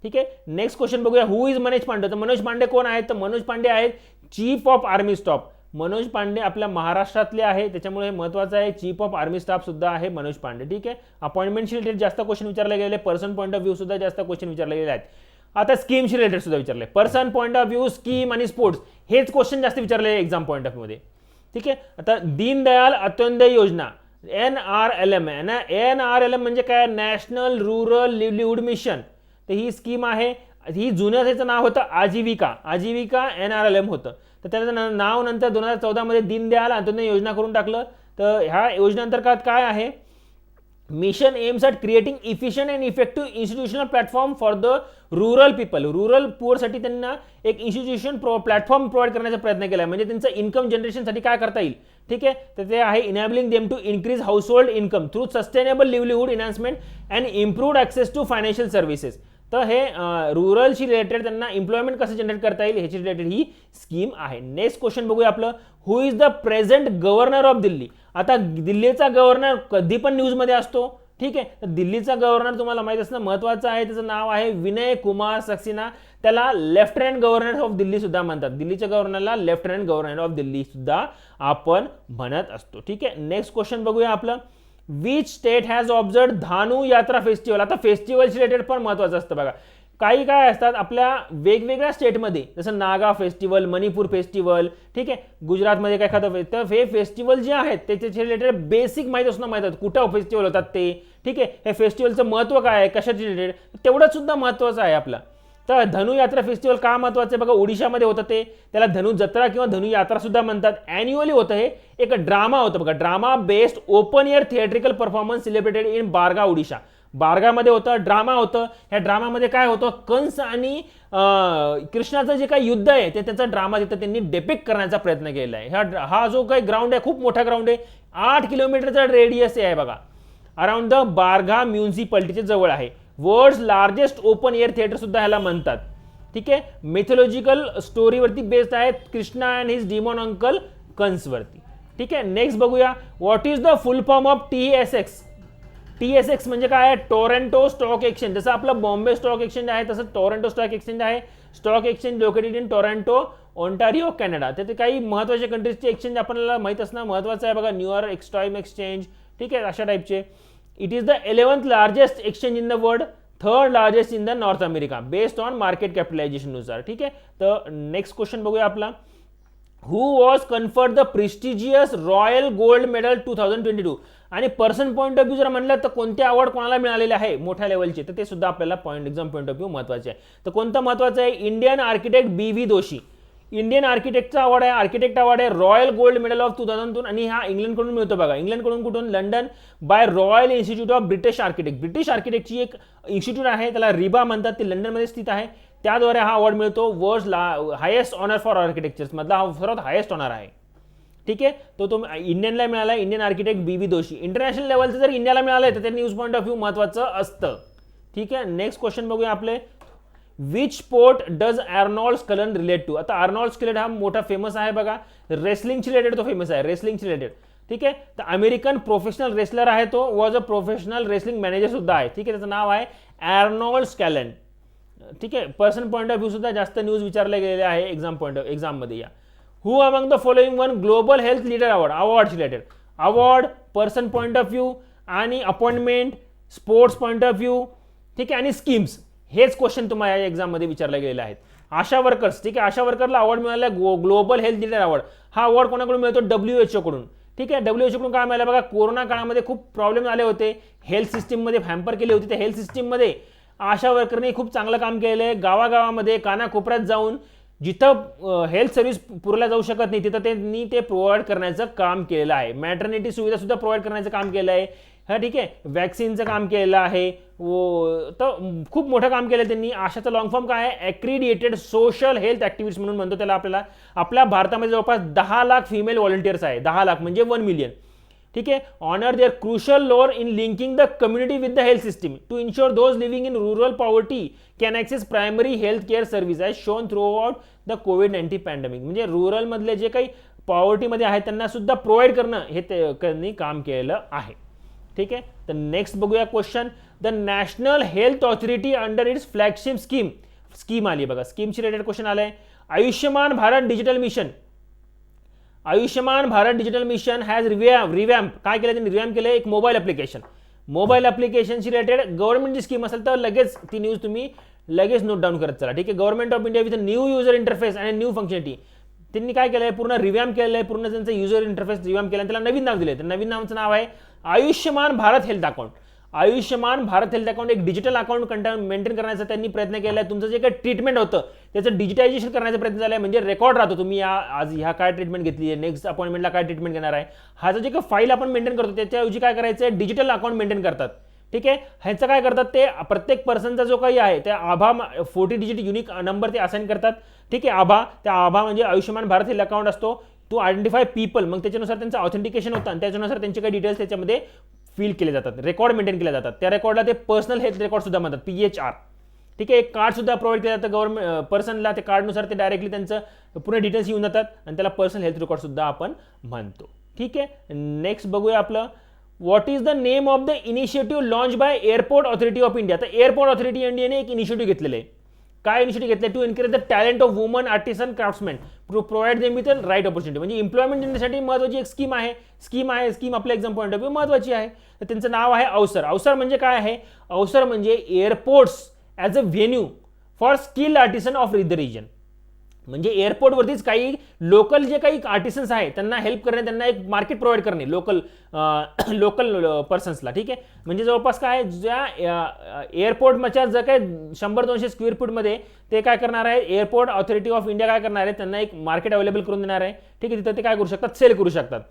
ठीक आहे. नेक्स्ट क्वेश्चन बघूया. Who is Manoj Pande? तर मनोज पांडे कोण आहेत? तर मनोज पांडे आहेत chief of army staff. Manoj Pande आपल्या महाराष्ट्रातले आहे, त्याच्यामुळे महत्त्वाचं आहे. चीफ ऑफ आर्मी स्टाफ सुद्धा आहे मनोज पांडे. ठीक आहे. अपॉइंटमेंटशी रिलेटेड जास्त क्वेश्चन विचारले गेले, पर्सन पॉईंट ऑफ व्ह्यू सुद्धा जास्त क्वेश्चन विचारले गेले आहेत. आता स्कीमशी रिलेटेड सुद्धा विचारले, person point of view, scheme आणि स्पोर्ट्स हेच क्वेश्चन जास्त विचारले एक्झाम पॉईंट ऑफ व्ह्यू मध्ये. ठीक आहे. आता दीनदयाल अंत्योदय योजना NRLM आहे ना, NRLM म्हणजे काय, नॅशनल रुरल लिव्हलिहूड मिशन. तर ही स्कीम आहे, ही जुन्या त्याचं नाव होतं आजीविका NRLM होतं. तर त्याचं नाव नंतर 2014 मध्ये दीनदयाल अंत्योदय योजना करून टाकलं. तर ह्या योजनेअंतर्गत काय आहे, mission aims at creating efficient and effective institutional platform for the rural people. Rural पुअरसाठी त्यांना एक इन्स्टिट्यूशन प्लॅटफॉर्म प्रोव्हाइड करण्याचा प्रयत्न केला आहे, म्हणजे त्यांचं इन्कम जनरेशनसाठी काय करता येईल. ठीक आहे. तर ते आहे enabling them to increase household income through sustainable livelihood enhancement and improved access to financial services. तर हे रुरलशी रिलेटेड त्यांना एम्प्लॉयमेंट कसं जनरेट करता येईल ह्याची रिलेटेड ही स्कीम आहे. नेक्स्ट क्वेश्चन बघूया आपलं, who is the present governor of Delhi. आता दिल्लीचा गव्हर्नर कधी पण न्यूजमध्ये असतो. ठीक आहे. तर दिल्लीचा गव्हर्नर तुम्हाला माहित असणं महत्त्वाचं आहे. त्याचं नाव आहे विनय कुमार सक्सेना. त्याला लेफ्टनंट गव्हर्नर ऑफ दिल्ली सुद्धा म्हणतात. दिल्लीच्या गव्हर्नरला लेफ्टनंट गव्हर्नर ऑफ दिल्ली सुद्धा आपण म्हणत असतो. ठीक आहे. नेक्स्ट क्वेश्चन बघूया आपलं, which state has observe Dahanu यात्रा फेस्टिवल. आता फेस्टिवलशी रिलेटेड पण महत्त्वाचं असतं बघा. काही काय असतात आपल्या वेगवेगळ्या स्टेटमध्ये, जसं नागा फेस्टिवल, मणिपूर फेस्टिवल. ठीक आहे. गुजरातमध्ये काय खातं. तर हे फेस्टिवल जे आहेत त्याच्याशी रिलेटेड बेसिक माहीत असणं माहीत कुठं फेस्टिवल होतात ते. ठीक आहे. हे फेस्टिवलचं महत्त्व काय आहे, कशाची रिलेटेड, तेवढंच सुद्धा महत्त्वाचं आहे आपलं. तर धनुयात्रा फेस्टिवल का महत्त्वाचं आहे बघा, ओडिशामध्ये होतं ते, त्याला धनु जत्रा किंवा धनुयात्रा सुद्धा म्हणतात. ॲन्युअली होतं हे, एक ड्रामा होतं बघा, drama based open air theatrical performance celebrated in Bargarh Odisha. बारगामध्ये होतं, ड्रामा होतं. ह्या ड्रामामध्ये काय होतं, कंस आणि कृष्णाचं जे काही युद्ध आहे ते त्याचा ड्रामा तिथं त्यांनी डेपिक्ट करण्याचा प्रयत्न केलेला आहे. हा जो काही ग्राउंड आहे खूप मोठा ग्राउंड आहे, 8 किलोमीटरचा रेडियस आहे बघा, अराउंड द बारगा म्युन्सिपाल्टीच्या जवळ आहे. World's largest open air theatre सुद्धा ह्याला म्हणतात. ठीक आहे. मिथॉलॉजिकल स्टोरीवरती बेस्ड आहे, Krishna and his demon uncle कंसवरती. ठीक आहे. नेक्स्ट बघूया, what is the full form of TSX. TSX म्हणजे काय आहे, टोरंटो स्टॉक एक्सचेंज. जसं आपलं बॉम्बे स्टॉक एक्सचेंज आहे तसं टोरंटो स्टॉक एक्सचेंज आहे. Stock exchange located in Toronto, Ontario, Canada. तर ते काही महत्त्वाच्या कंट्रीजचे एक्सचेंज आपल्याला माहीत असणं महत्त्वाचं आहे बघा, न्यूयॉर्क स्टॉक एक्सचेंज. ठीक आहे. अशा टाईपचे. It is the 11th largest exchange in the world, 3rd largest in the North America based on market capitalization नुसार. ठीक आहे. तर नेक्स्ट क्वेश्चन बघूया आपला, who was conferred the prestigious Royal Gold Medal 2022. आणि पर्सन पॉईंट ऑफ व्ह्यू जर म्हणलं तर कोणते अवॉर्ड कोणाला मिळालेले आहे मोठ्या लेवलचे, तर ते सुद्धा आपल्याला एक्झाम पॉईंट ऑफ व्ह्यू महत्त्वाचे आहे. तर कोणतं महत्त्वाचं आहे, Indian architect BV Doshi. Indian आर्किटेक्टचा अवॉर्ड आहे, आर्किटेक्ट अवॉर्ड आहे, रॉयल गोल्ड मेडल ऑफ 2002. आणि हा इंग्लंडकडून मिळतो बघा. इंग्लंडकडून कुठून, London, by Royal Institute of British architect. British आर्किटेक्टची एक इन्स्टिट्यूट आहे, त्याला रिबा म्हणतात, ते लंडनमध्ये स्थित आहे. त्याद्वारे हा अवॉर्ड मिळतो. World highest honour for architectures मधला हा सर्वात हायेस्ट ऑनर आहे. ठीक आहे. तो इंडियनला मिळाला, Indian architect BV Doshi. International लेवलचं जर इंडियाला मिळालं तर ते न्यूज पॉईंट ऑफ व्ह्यू महत्त्वाचं असतं. ठीक आहे. नेक्स्ट क्वेश्चन बघूया आपले, which sport does Arnold Scullin relate to. आता आर्नोल्ड स्कलन हा मोठा फेमस आहे बघा, रेसलिंगची रिलेटेड तो फेमस आहे, रेसलिंगची रिलेटेड. ठीक आहे. तर अमेरिकन प्रोफेशनल रेसलर आहे तो, was a professional wrestling manager सुद्धा आहे. ठीक आहे. त्याचं नाव आहे आर्नोल्ड स्कॅलन. ठीक आहे. पर्सन पॉईंट ऑफ व्ह्यू सुद्धा जास्त न्यूज विचारले गेलेले आहे एक्झाममध्ये. या who among the following one global health leader award related, award, person point of view आणि appointment, sports point of view. ठीक आहे. आणि स्कीम्स, हेच क्वेश्चन तुम्हाला या एक्झाममध्ये विचारले गेलेले आहेत. आशा वर्कर्स. ठीक आहे. आशा वर्करला अवॉर्ड मिळाला ग्लोबल हेल्थ लीडर अवॉर्ड. हा अवॉर्ड कोणाकडून मिळतो, WHO कडून. ठीक आहे. WHO कडून काय मिळालं बघा, कोरोना काळामध्ये खूप प्रॉब्लेम आले होते, हेल्थ सिस्टीममध्ये हॅम्पर केले होते. त्या हेल्थ सिस्टीममध्ये आशा वर्करने खूप चांगलं काम केलेलं आहे. गावागावामध्ये कानाकोपऱ्यात जाऊन जिथं हेल्थ सर्व्हिस पुरवल्या जाऊ शकत नाही तिथं त्यांनी ते प्रोव्हाइड करण्याचं काम केलेलं आहे. मॅटर्निटी सुविधा सुद्धा प्रोव्हाइड करण्याचं काम केलं आहे. हा ठीक आहे. वॅक्सिनचं काम केलेलं आहे. तर खूप मोठं काम केलं त्यांनी. आशाचं लॉंग फॉर्म काय आहे, ॲक्रिडिएटेड सोशल हेल्थ ॲक्टिव्हिस्ट म्हणून म्हणतो त्याला. आपल्या भारतामध्ये जवळपास 10 लाख फिमेल व्हॉलंटियर्स आहे, 10 लाख म्हणजे 1 मिलियन. ठीक आहे. Honour their crucial role in linking the community with the health system to ensure those living in rural poverty can access primary health care service as shown throughout the COVID-19 pandemic. म्हणजे रुरलमधले जे काही पॉवर्टीमध्ये आहेत त्यांना सुद्धा provide करणं हे त्यांनी काम केलेलं आहे. ठीक आहे. तर नेक्स्ट बघूया question, the National Health Authority under its flagship scheme आली बघा. स्कीमची रिलेटेड क्वेश्चन आलाय, Ayushman Bharat digital mission. Ayushman Bharat digital mission has revamp काय केलं त्यांनी, रिवॅम्प केलं एक मोबाईल ॲप्लिकेशन. मोबाईल ॲप्लिकेशनशी रिलेटेड गव्हर्नमेंटची स्कीम असेल तर लगेच ती न्यूज तुम्ही लगेच नोट डाऊन करत चला. ठीक आहे. Government of India with new user interface आणि न्यू फंक्शनॅलिटी, त्यांनी काय केलं आहे, पूर्ण रिव्हॅम्प केलेलं आहे, पूर्ण त्यांचं युजर इंटरफेस रिव्हॅम्प केलं, त्याला नवीन नाव दिलं. तर नवीन नावाचं नाव आहे Ayushman Bharat health account. Ayushman Bharat health account एक डिजिटल अकाउंट मेंटेन करण्याचा त्यांनी प्रयत्न केला आहे. तुमचं जे काही ट्रीटमेंट होतं त्याचं डिजिटायझेशन करण्याचा प्रयत्न झाला आहे, म्हणजे रेकॉर्ड राहतो तुम्ही आज ह्या काय ट्रीटमेंट घेतली आहे, नेक्स्ट अपॉइंटमेंटला काय ट्रीटमेंट घेणार आहे, हा जे काही फाईल आपण मेंटेन करतो त्याच्याऐवजी काय करायचं आहे, डिजिटल अकाउंट मेंटेन करतात. ठीक आहे. ह्याचं काय करतात ते प्रत्येक पर्सनचा जो काही आहे त्या आभा 40 डिजिट युनिक नंबर ते असाइन करतात. ठीक आहे. आभा, त्या आभा म्हणजे आयुष्यमान भारत हेल्थ अकाउंट असतो, तो आयडेंटिफाय पीपल, मग त्याच्यानुसार त्यांचं ऑथेंटिकेशन होतं आणि त्याच्यानुसार त्यांचे काही डिटेल्स त्याच्यामध्ये फिल केले जातात, रेकॉर्ड मेंटेन केले जातात. त्या रेकॉर्डला ते पर्सनल हेल्थ रेकॉर्ड सुद्धा म्हणतात, PHR. ठीक आहे. एक कार्ड सुद्धा प्रोव्हाइड केलं जातं गव्हर्नमेंट पर्सनला, ते कार्डनुसार ते डायरेक्टली त्यांचं पूर्ण डिटेल्स येऊन जातात आणि त्याला पर्सनल हेल्थ रेकॉर्ड सुद्धा आपण म्हणतो. ठीक आहे. नेक्स्ट बघूया आपलं, what is the name of the initiative launch by airport authority of India. तर एअरपोर्ट ऑथॉरिटी ऑफ इंडियाने एक इनिशिएटिव्ह घेतलेलं आहे. काय इनिशिएटिव्ह घेतलं, to encourage the talent of woman artisan craftsman, to provide them with right opportunity. म्हणजे employment देण्यासाठी महत्त्वाची एक स्कीम आहे. स्कीम आपल्या एक्झाम पॉईंट ऑफ व्ह्यू महत्त्वाची आहे. तर त्यांचं नाव आहे अवसर. अवसर म्हणजे काय आहे, अवसर म्हणजे airports as a venue for skilled artisan of the region. म्हणजे एअरपोर्टवरतीच काही लोकल जे काही आर्टिसन्स आहेत त्यांना हेल्प करणे, त्यांना एक मार्केट प्रोव्हाइड करणे लोकल पर्सन्सला. ठीक आहे. म्हणजे जवळपास काय, ज्या एअरपोर्टच्या जर काही 100-200 स्क्वेअर फूटमध्ये ते काय करणार आहे, एअरपोर्ट ऑथॉरिटी ऑफ इंडिया काय करणार आहे, त्यांना एक मार्केट अवेलेबल करून देणार आहे. ठीक आहे. तिथं ते काय करू शकतात, सेल करू शकतात.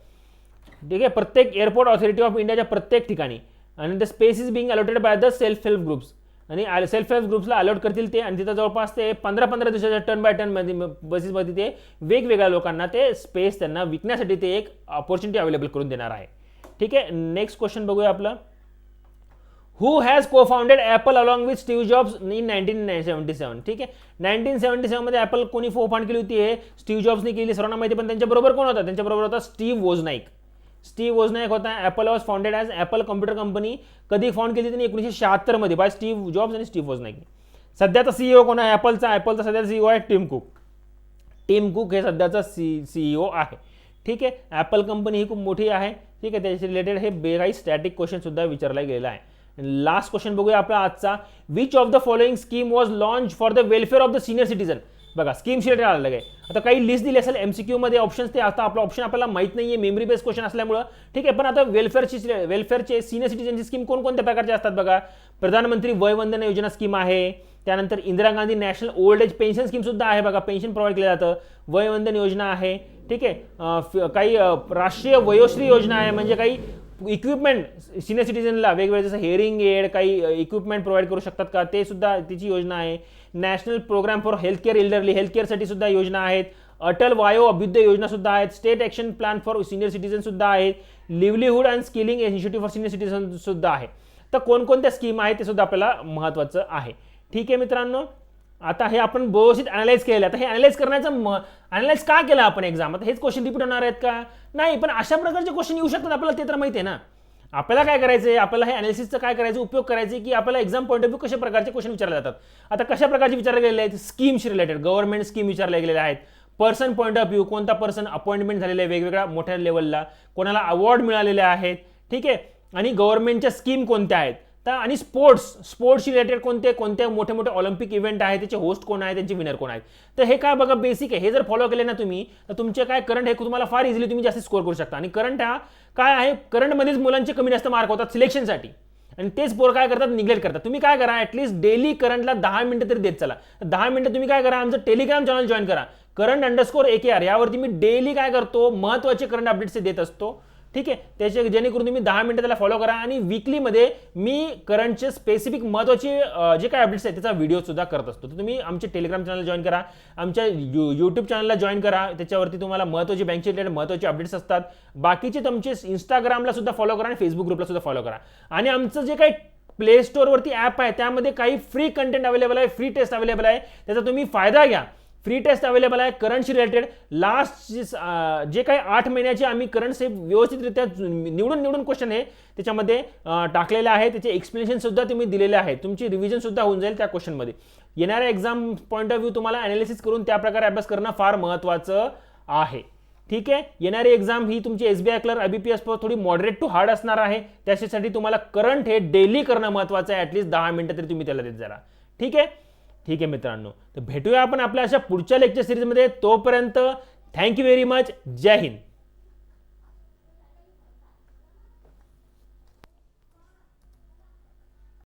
ठीक आहे. प्रत्येक एअरपोर्ट ऑथॉरिटी ऑफ इंडियाच्या प्रत्येक ठिकाणी, आणि the space is being allotted by the self help groups, आणि सेल्फ हेल्प ग्रुप्सला अलॉट करतील ते, आणि तिथं जवळपास ते 15-15 दिवसाच्या टर्न बाय टर्न बेसिसमध्ये ते वेगवेगळ्या लोकांना ते स्पेस त्यांना विकण्यासाठी ते एक ऑपॉर्च्युनिटी अवेलेबल करून देणार आहे. ठीक आहे. नेक्स्ट क्वेश्चन बघूया आपलं, हू हॅज को founded Apple along with Steve jobs in 1977. ठीक आहे. 1977 मध्ये ॲपल कोणी फाउंड केली होती, हे स्टीव्ह जॉब्सनी केली, सर्वांना माहिती. पण त्यांच्याबरोबर कोण होता, त्यांच्याबरोबर होता स्टीव्ह वोजनाईक. स्टीव्ह वोजनाईक होता. Apple was founded as Apple computer company. कधी फाउंड केली त्यांनी, 1976 मध्ये, बाय स्टीव्ह जॉब्स आणि स्टीव्ह वोजनाईक. सध्याचा सीईओ कोण आहे ॲपलचा सध्याचा सीईओ आहे टिम कुक. टिम कुक हे सध्याचा सीईओ आहे. ठीक आहे. ॲपल कंपनी ही खूप मोठी आहे. ठीक आहे. त्याच्या रिलेटेड हे काही स्टॅटिक क्वेश्चन सुद्धा विचारला गेलेला आहे. लास्ट क्वेश्चन बघूया आपला आजचा, which of the following scheme was launch for the welfare of the senior citizen. बघा, स्कीम रिलेटेड आलं आहे. आता काही लिस्ट दिली असेल MCQ मध्ये ऑप्शन्स, ते आता आपला ऑप्शन आपल्याला माहित नाहीये, मेमरी बेस्ड क्वेश्चन असल्यामुळे. ठीक आहे. पण आता वेलफेअरचे सिनियर सिटीजनची स्कीम कोणकोणत्या प्रकारचे असतात बघा. प्रधानमंत्री वय वंदना योजना स्कीम आहे, त्यानंतर Indira Gandhi national old age pension scheme सुद्धा आहे बघा, पेन्शन प्रोव्हाइड केलं जातं. वय वंदन योजना आहे. ठीक आहे. काही राष्ट्रीय वयोश्री योजना आहे, म्हणजे काही इक्विपमेंट सिनियर सिटीजनला वेगवेगळे, जसं हिअरिंग एड, काही इक्विपमेंट प्रोव्हाइड करू शकतात का, ते सुद्धा तिची योजना आहे. National programme for health care elderly, health केअरसाठी सुद्धा योजना आहेत. अटल वायो अभ्युदय योजना सुद्धा आहेत. State action plan for senior citizen सुद्धा आहेत. Livelihood and skilling initiative for senior citizen सुद्धा आहे. तर कोणकोणत्या स्कीम आहेत ते सुद्धा आपल्याला महत्त्वाचं आहे. ठीक आहे मित्रांनो, आता हे आपण व्यवस्थित अनालाइज केलं. आता हे अनालाइज करण्याचं अनालाइज का केलं आपण एक्झाम, आता हेच क्वेश्चन रिपीट होणार आहेत का, नाही. पण अशा प्रकारचे क्वेश्चन येऊ शकतात आपल्याला, ते तर माहिती आहे ना. आपल्याला काय करायचं आहे, आपल्याला हे अनालिसिसचं काय करायचं, उपयोग करायचे की आपल्याला एक्झाम पॉईंट ऑफ व्ह्यू कशा प्रकारचे क्वेश्चन विचारले जातात. आता कशा प्रकारचे विचारले गेलेले आहेत, स्कीमशी रिलेटेड, गव्हर्नमेंट स्कीम विचारले गेलेले आहेत. पर्सन पॉईंट ऑफ व्ह्यू, कोणता पर्सन अपॉइंटमेंट झालेला आहे वेगवेगळ्या मोठ्या लेवलला, कोणाला अवॉर्ड मिळालेले आहेत. ठीक आहे. आणि गव्हर्नमेंटच्या स्कीम कोणत्या आहेत. आणि स्पोर्ट्सशी रिलेटेड कोणत्या मोठे मोठे ऑलिम्पिक इव्हेंट आहे, त्याचे होस्ट कोण आहे, त्यांचे विनर कोण आहेत. तर हे काय बघा बेसिक आहे. हे जर फॉलो केले ना तुम्ही, तर तुमचे काय करंट हे तुम्हाला फार इझिली तुम्ही जास्त स्कोर करू शकता. आणि करंट हा काय आहे, करंटमध्येच मुलांचे कमी जास्त मार्क होतात सिलेक्शनसाठी, आणि तेच पोर काय करतात, निग्लेक्ट करतात. तुम्ही काय करा, ॲटलीस्ट डेली करंटला 10 मिनिटं तरी देत चला. 10 मिनिटं तुम्ही काय करा, आमचं टेलिग्राम चॅनल जॉईन करा, current_AKR. यावरती मी डेली काय करतो, महत्त्वाचे करंट अपडेट्स देत असतो. ठीक आहे. त्याचे जेणेकरून तुम्ही 10 मिनिटं त्याला फॉलो करा, आणि वीकलीमध्ये मी करंटचे स्पेसिफिक महत्त्वाचे जे काही अपडेट्स आहेत त्याचा व्हिडिओ सुद्धा करत असतो. तर तुम्ही आमचे टेलिग्राम चॅनल जॉईन करा, आमच्या यूट्यूब चॅनलला जॉईन करा. त्याच्यावरती तुम्हाला महत्त्वाचे बँकचे रिलेटेड महत्त्वाचे अपडेट्स असतात. बाकीचे तुमचे इंस्टाग्रामला सुद्धा फॉलो करा आणि फेसबुक ग्रुपला सुद्धा फॉलो करा. आणि आमचं जे काही प्ले स्टोअरवरती ॲप आहे त्यामध्ये काही फ्री कंटेंट अवेलेबल आहे, फ्री टेस्ट अवेलेबल आहे, त्याचा तुम्ही फायदा घ्या. फ्री टेस्ट अवेलेबल आहे करंटशी रिलेटेड. लास्ट जे काही 8 महिन्याचे आम्ही करंट्स हे व्यवस्थितरित्या निवडून क्वेश्चन हे त्याच्यामध्ये टाकलेले आहे. त्याचे एक्सप्लेनेशन सुद्धा तुम्ही दिलेले आहे. तुमची रिव्हिजन सुद्धा होऊन जाईल त्या क्वेश्चनमध्ये. येणाऱ्या एक्झाम पॉईंट ऑफ व्ह्यू तुम्हाला अनालिसिस करून त्या प्रकारे अभ्यास करणं फार महत्त्वाचं आहे. ठीक आहे. येणारी एक्झाम ही तुमची SBI क्लर्क IBPS थोडी मॉडरेट टू हार्ड असणार आहे. त्याच्यासाठी तुम्हाला करंट हे डेली करणं महत्त्वाचं आहे. ॲटलीस्ट 10 मिनिटं तरी तुम्ही त्याला देत जरा. ठीक आहे. ठीक आहे मित्रांनो, तर भेटूया आपण आपल्या अशा पुढच्या लेक्चर सिरीजमध्ये. तोपर्यंत थँक्यू व्हेरी मच. जय हिंद.